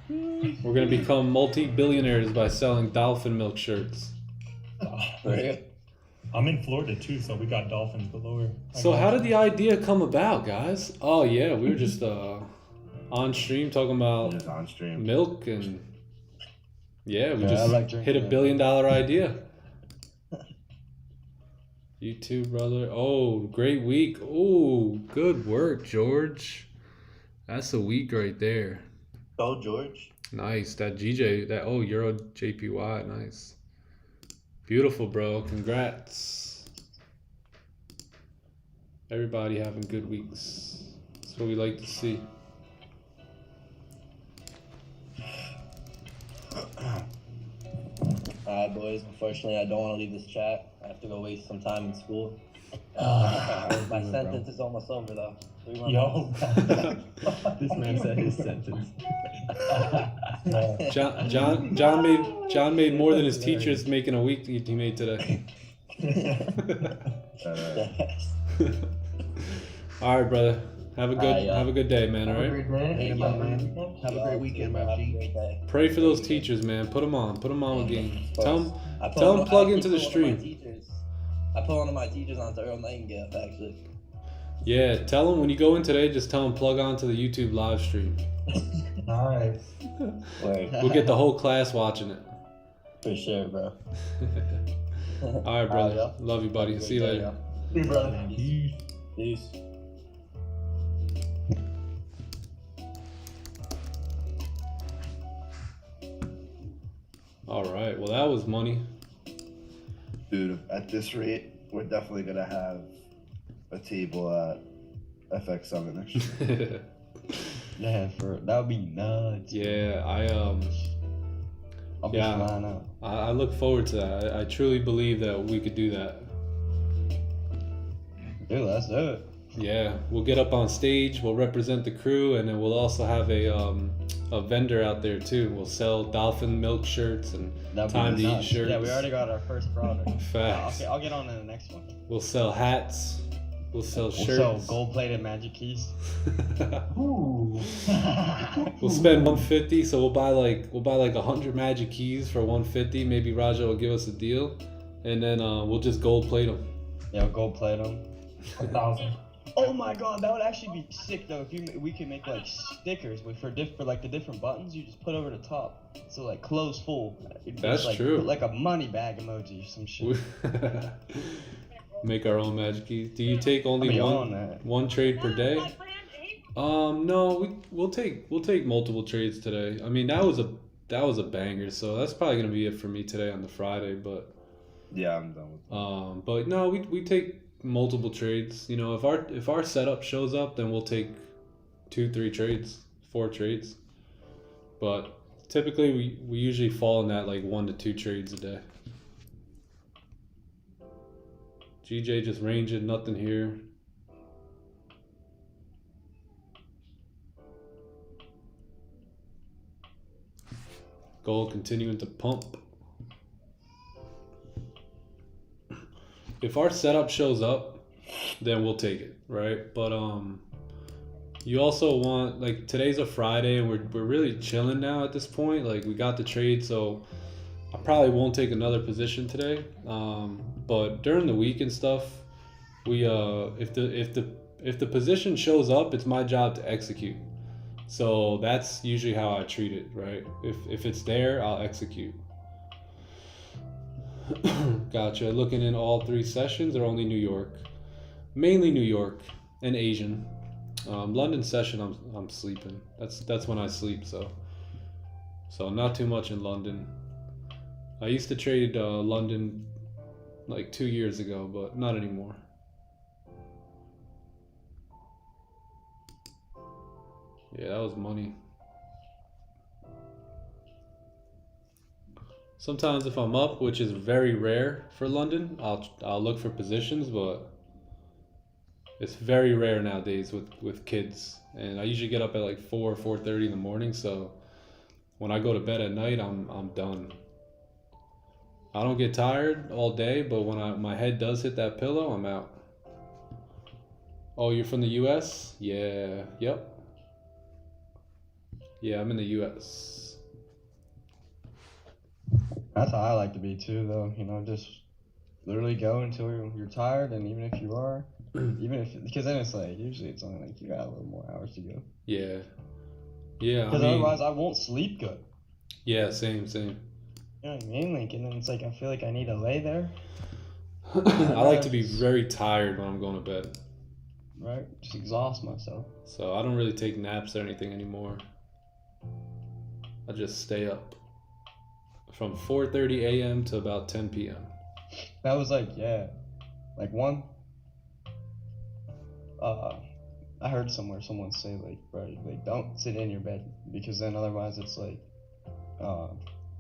We're gonna become multi-billionaires by selling dolphin milk shirts. For real. I'm in Florida too, so we got dolphins galore. So how did the idea come about, guys? Oh yeah, we were just on stream talking about Just on stream. milk and yeah, we Yeah, I just like drinking hit $1 that. billion idea. You too, brother. Oh, great week. Oh, good work, George. That's a week right there. Go, George. Nice. That Euro JPY, nice. Beautiful, bro. Congrats. Everybody having good weeks. That's what we like to see. Alright, boys. Unfortunately, I don't want to leave this chat. I have to go waste some time in school. My sentence is almost over, though. 3 more Yo. months. This man said his sentence. John made more than his teachers making a week he made today. All right, brother. Have a good day, man. All right. Hey, my man. Have a great weekend, my G. Pray for those teachers, man. Put them on with games. Tell them I put tell one- them plug I into the put one of my stream. teachers- I put one of my teachers onto Earl Nightingale, actually. Yeah, tell them when you go in today. Just tell them plug on to the YouTube live stream. Nice. Word. We'll get the whole class watching it. For sure, bro. All right, brother. yeah. Love you, buddy. See you later. Hey, brother. Peace. All right. Well, that was money. Dude, at this rate, we're definitely gonna have a table at FX Summit next year. Yeah, that would be nuts. Yeah, I'll be Yeah. flying out. I look forward to that. I truly believe that we could do that. Dude, let's do it. Yeah, we'll get up on stage. We'll represent the crew, and then we'll also have a vendor out there too. We'll sell dolphin milk shirts and That'd time be to eat nuts. shirts. Yeah, we already got our first product. Facts. Okay, I'll get on to the next one. We'll sell hats. We'll sell We'll shirts. sell gold-plated magic keys. Ooh. We'll spend 150, so we'll buy like 100 magic keys for 150. Maybe Raja will give us a deal, and then we'll just gold plate them. Yeah, gold plate them. 1,000. Oh my god, that would actually be sick though. If we could make like stickers for like the different buttons, you just put over the top. So like close full. It'd That's just, like, true. Put like a money bag emoji or some shit. Make our own magic keys. Do you take only I'll be on that. one trade per day? No, we'll take multiple trades today. I mean, that was a banger. So that's probably gonna be it for me today on the Friday. But Yeah, I'm done with that. but no, we take multiple trades. You know, if our setup shows up, then we'll take 2, 3 trades, 4 trades. But typically, we usually fall in that like 1 to 2 trades a day. GJ just ranging, nothing here. Gold continuing to pump. If our setup shows up, then we'll take it, right? But you also want, like, today's a Friday and we're really chilling now at this point. Like, we got the trade, so I probably won't take another position today. But during the week and stuff, we if the position shows up, it's my job to execute. So that's usually how I treat it, right? If it's there, I'll execute. Gotcha. Looking in all 3 sessions or only New York? Mainly New York and Asian. London session, I'm sleeping. That's when I sleep. So not too much in London. I used to trade London like 2 years ago, but not anymore. Yeah, that was money. Sometimes if I'm up, which is very rare for London, I'll look for positions, but it's very rare nowadays with kids. And I usually get up at like 4:30 in the morning, so when I go to bed at night, I'm done. I don't get tired all day, but when my head does hit that pillow, I'm out. Oh, you're from the US? Yeah, yep. Yeah, I'm in the US. That's how I like to be too, though. You know, just literally go until you're tired, and even if you are, because then it's like usually it's only like you got a little more hours to go. Yeah. Yeah. Because otherwise I won't sleep good. Yeah, same. You know what I mean? Like, and then it's like I feel like I need to lay there. I like to be very tired when I'm going to bed. Right? Just exhaust myself. So I don't really take naps or anything anymore. I just stay up from 4:30 a.m. to about 10 p.m. That was like, yeah, like one. I heard somewhere someone say like, bro, like don't sit in your bed because then otherwise it's like,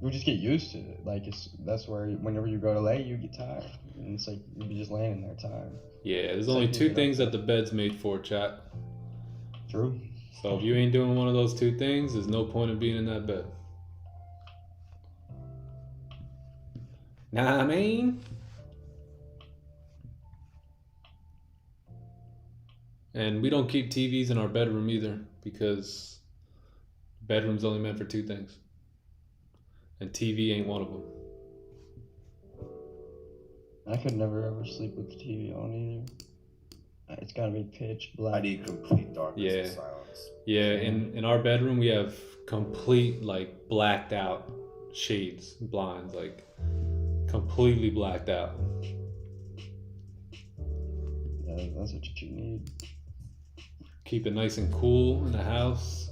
you just get used to it. Like that's where whenever you go to lay, you get tired, and it's like you're just laying there tired. Yeah, there's only 2 things that the bed's made for, chat. True. So if you ain't doing one of those 2 things, there's no point in being in that bed. Nah, I mean. And we don't keep TVs in our bedroom either because bedroom's only meant for 2 things. And TV ain't one of them. I could never ever sleep with the TV on either. It's gotta be pitch black. I need complete darkness Yeah. and silence. Yeah, in our bedroom we have complete like blacked out shades, blinds, like completely blacked out. Yeah, that's what you need. Keep it nice and cool in the house.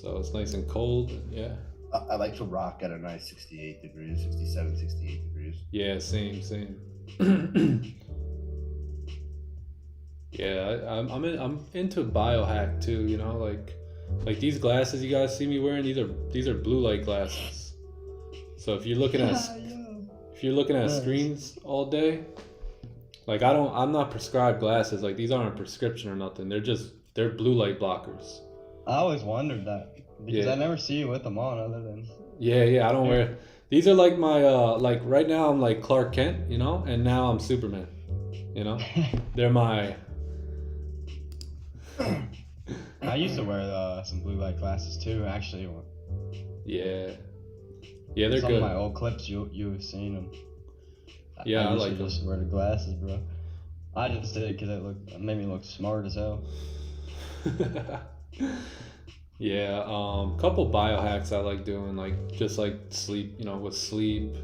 So it's nice and cold, yeah. I like to rock at a nice 68 degrees, 67, 68 degrees. Yeah, same. Yeah, I'm into biohack too, you know, like these glasses you guys see me wearing, these are blue light glasses. So if you're looking at screens all day, like I'm not prescribed glasses, like these aren't a prescription or nothing. They're blue light blockers. I always wondered that because Yeah. I never see you with them on other than. Yeah, I don't wear. These are like my like right now I'm like Clark Kent, you know, and now I'm Superman, you know. They're my. I used to wear some blue light glasses too, actually. Yeah, they're Some good. of my old clips, you have seen them. Yeah, I used like to them. just wear the glasses, bro. I just did it because it made me look smart as hell. Yeah, couple biohacks I like doing, like just like sleep, you know, with sleep,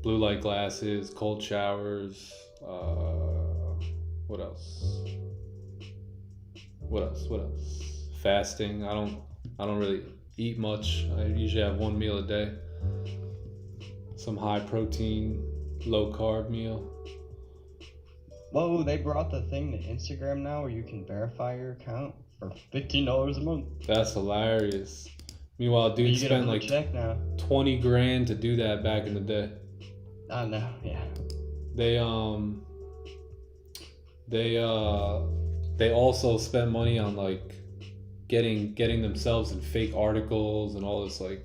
blue light glasses, cold showers, what else? What else? What else? Fasting. I don't really eat much. I usually have one meal a day. Some high protein, low carb meal. Whoa, they brought the thing to Instagram now where you can verify your account for $15 a month. That's hilarious. Meanwhile, dude You get a spent blue like check now. 20 grand to do that back in the day. I know, yeah. They also spent money on like getting themselves in fake articles and all this like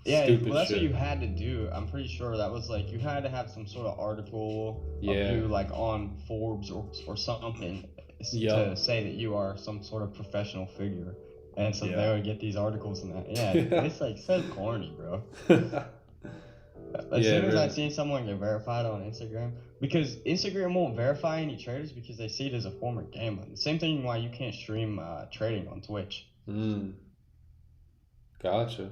Yeah, stupid well, that's shit. what you had to do. I'm pretty sure that was like you had to have some sort of article Yeah. of you like on Forbes or something Yup. to say that you are some sort of professional figure. And so Yeah. they would get these articles and that. Yeah, it's like so corny, bro. As Yeah, soon as I really. see someone get verified on Instagram, because Instagram won't verify any traders because they see it as a form of gambling. The same thing why you can't stream trading on Twitch. Gotcha.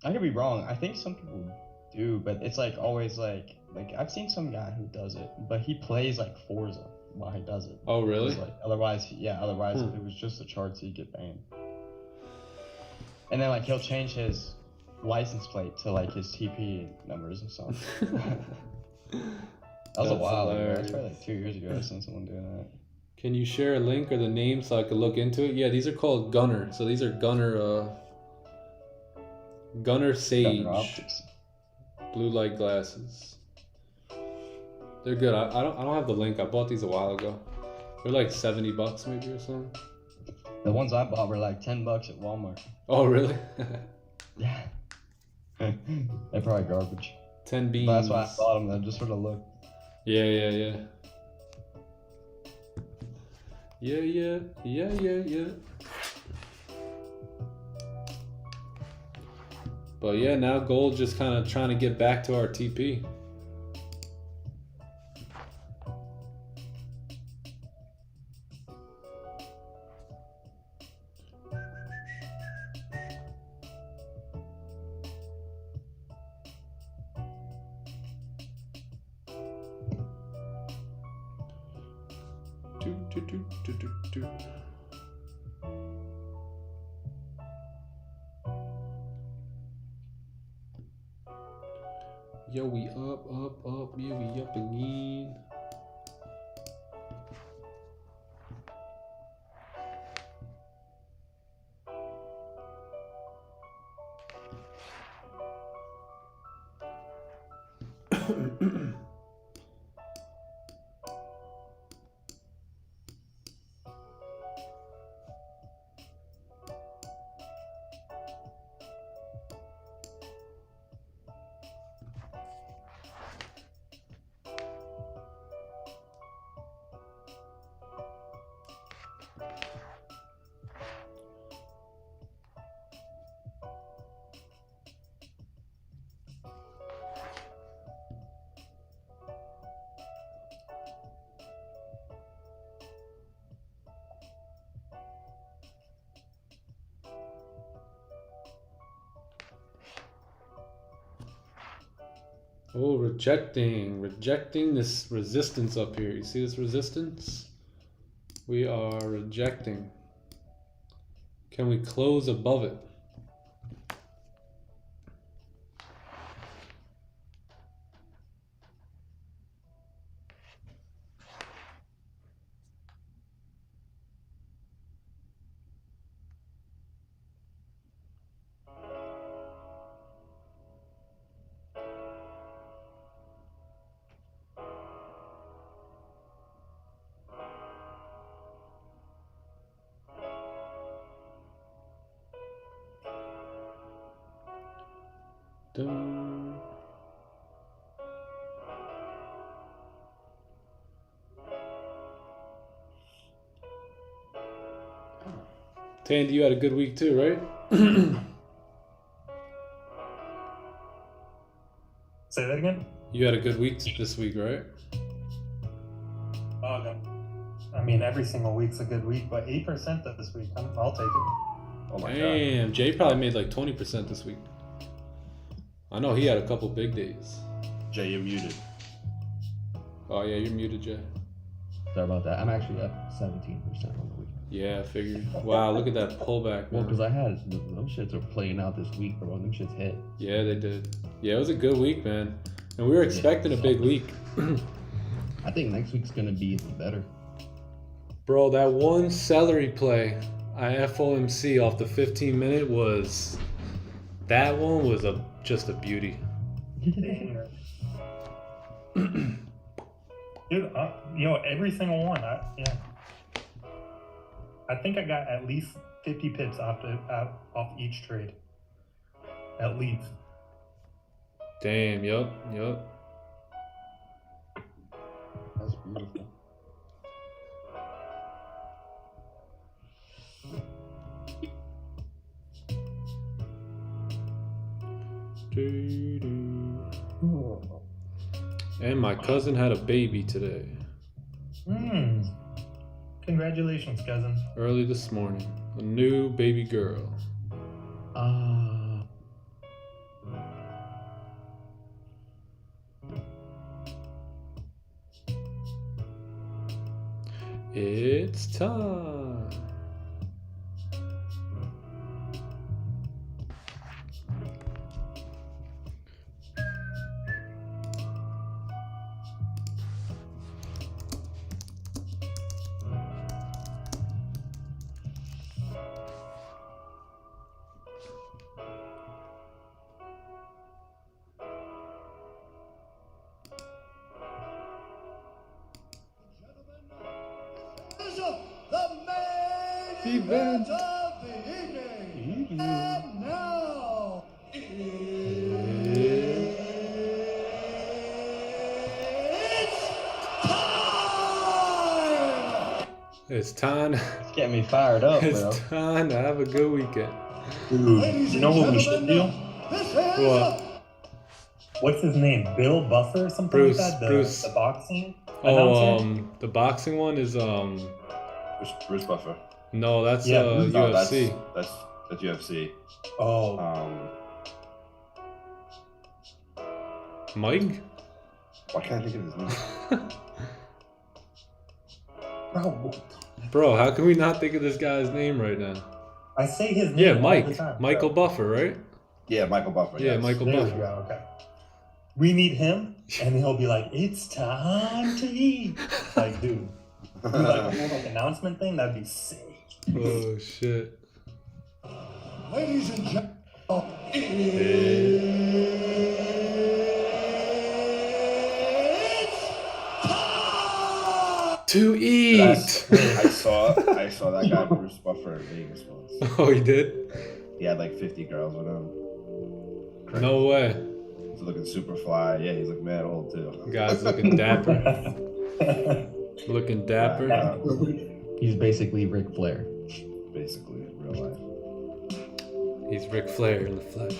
I could be wrong. I think some people do, but it's like always like I've seen some guy who does it, but he plays like Forza while he does it. Oh, really? Like, otherwise, if it was just the charts, he'd get banned. And then like he'll change his license plate to like his TP numbers and stuff. That was a That's while ago. hilarious. It's probably like 2 years ago I've seen someone doing that. Can you share a link or the name so I could look into it? Yeah, these are called Gunner. So these are Gunner Sage Gunner Optics. blue light glasses. They're good. I don't have the link. I bought these a while ago. They're like $70 maybe or something. The ones I bought were like $10 at Walmart. Oh, really? Yeah. They're probably garbage. 10 beans. But that's why I bought them, though, just for the look. Yeah. But yeah, now gold just kind of trying to get back to our TP. Do. Yo, we up, yeah, we up again. Oh, rejecting this resistance up here. You see this resistance? We are rejecting. Can we close above it? Dun. Tandy, you had a good week too, right? Say that again? You had a good week this week, right? Oh, no. I mean, every single week's a good week, but 8% this week, I'll take it. Oh my god. Damn, Jay probably made like 20% this week. I know he had a couple big days. Jay, you're muted. Oh yeah, you're muted, Jay. Sorry about that. I'm actually up 17% on the week. Yeah, I figured. Wow, look at that pullback, Well, man. because I had them shits are playing out this week, bro. Them shits hit. Yeah, they did. Yeah, it was a good week, man. And we were expecting a big week. I think next week's gonna be even better. Bro, that one celery play I FOMC off the 15-minute was... That one was just a beauty. Dude, every single one. I think I got at least 50 pips off each trade. At least. Damn, yup. That's beautiful. And my cousin had a baby today. Congratulations, cousin. Early this morning. A new baby girl. It's time. Event of the evening. And now it's time. It's getting me fired up, bro. It's time to have a good weekend. Dude, you know what we should do? What? What's his name? Bill Buffer or something Bruce, like that? Bruce. The boxing Oh, announcer? the boxing one is Bruce Buffer. no, that's Yeah, No, UFC. that's UFC. Oh, Mike? Why can't I think of his name? bro, Bro, how can we not think of this guy's name right now? I say his name Yeah, all the Mike. time, Michael bro. Buffer, right? Yeah, Michael Buffer. Yeah, yes. Michael There we Buffer. go, okay. We need him, and he'll be like, "It's time to eat." Like, dude, do like a whole like announcement thing. That'd be sick. Oh shit. ladies and gentlemen, To eat. I saw that guy Bruce Buffer in Vegas once. Oh, he did? He had like 50 girls with him. Crazy. No way. He's looking super fly. Yeah, he's looking mad old too. Guy's looking dapper. Looking dapper. He's basically Ric Flair. Basically, in real life. He's Ric Flair in the flesh.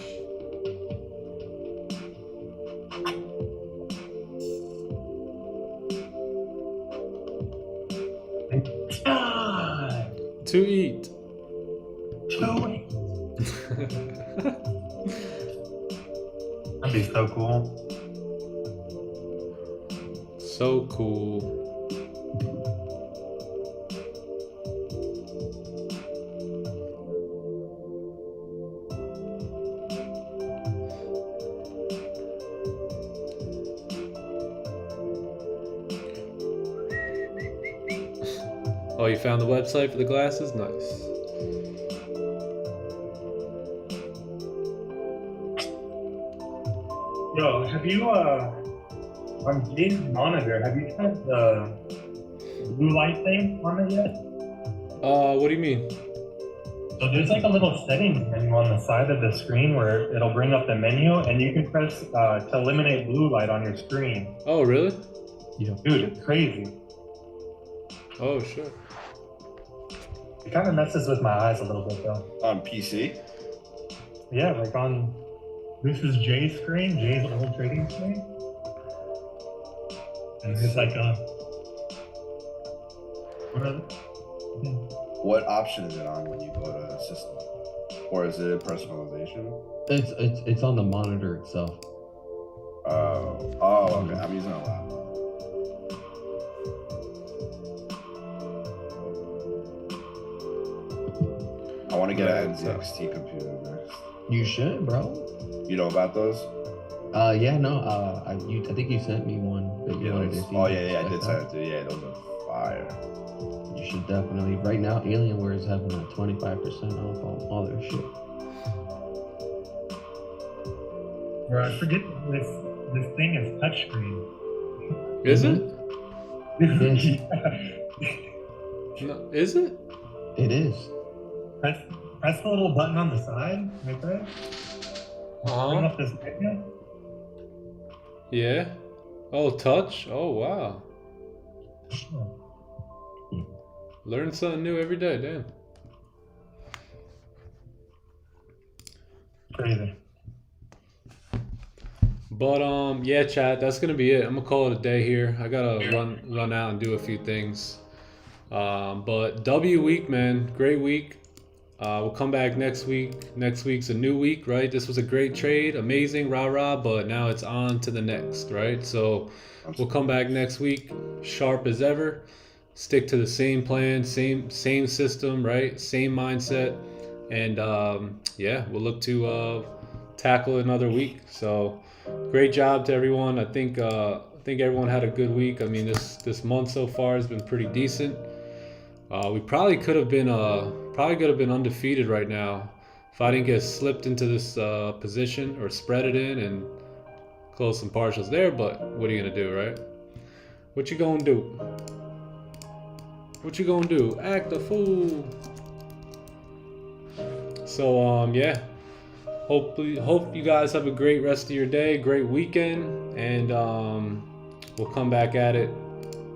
To eat. That'd be so cool. So cool. Oh, you found the website for the glasses? Nice. Yo, have you on Jay's monitor? Have you tried the blue light thing on it yet? What do you mean? So there's like a little settings menu on the side of the screen where it'll bring up the menu, and you can press to eliminate blue light on your screen. Oh, really? Yeah. Dude, it's crazy. Oh, shit. It kind of messes with my eyes a little bit though. On PC? Yeah, like on this is Jay's screen, Jay's old trading screen, and it's like What option is it on when you go to system? Or is it personalization? It's on the monitor itself. Oh, okay. I'm using a laptop. I want to get an NZXT computer next. You should, bro. You know about those? Yeah, no. I think you sent me one. That you wanted to see. Oh yeah, I did Check send out. it to you. Yeah, those are fire. You should definitely. Right now, Alienware is having a 25% off on all their shit. Bro, I forget this thing is touchscreen. Is it? Yes. No, is it? It is. Press the little button on the side, right there. Bring up this menu. Yeah. Oh, touch. Oh, wow. Learn something new every day. Damn. Crazy. But yeah, chat. That's gonna be it. I'm gonna call it a day here. I gotta run out and do a few things. But W week, man. Great week. We'll come back next week. Next week's a new week, right? This was a great trade, amazing, rah. But now it's on to the next, right? So we'll come back next week, sharp as ever. Stick to the same plan, same system, right? Same mindset, and yeah, we'll look to tackle another week. So great job to everyone. I think everyone had a good week. I mean, this month so far has been pretty decent. We probably could have been undefeated right now if I didn't get slipped into this position or spread it in and close some partials there. But what are you gonna do, right? What you gonna do? What you gonna do? Act a fool. So yeah. Hope you guys have a great rest of your day, great weekend, and we'll come back at it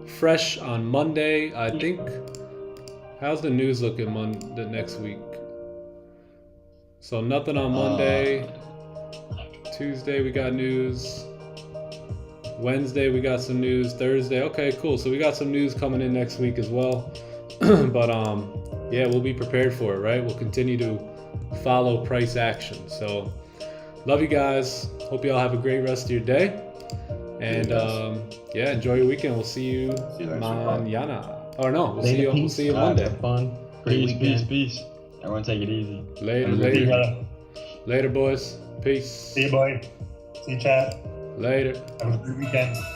fresh on Monday. I think. How's the news looking the next week? So nothing on Monday. Tuesday we got news. Wednesday we got some news. Thursday, okay, cool. So we got some news coming in next week as well. But yeah, we'll be prepared for it, right? We'll continue to follow price action. So love you guys. Hope you all have a great rest of your day. And yeah, enjoy your weekend. We'll see you mañana. Or no, we'll see you Monday. Have fun. Great weekend. Peace. Everyone take it easy. Later, boys. Peace. See you, boy. See you, chat. Later. Have a good weekend.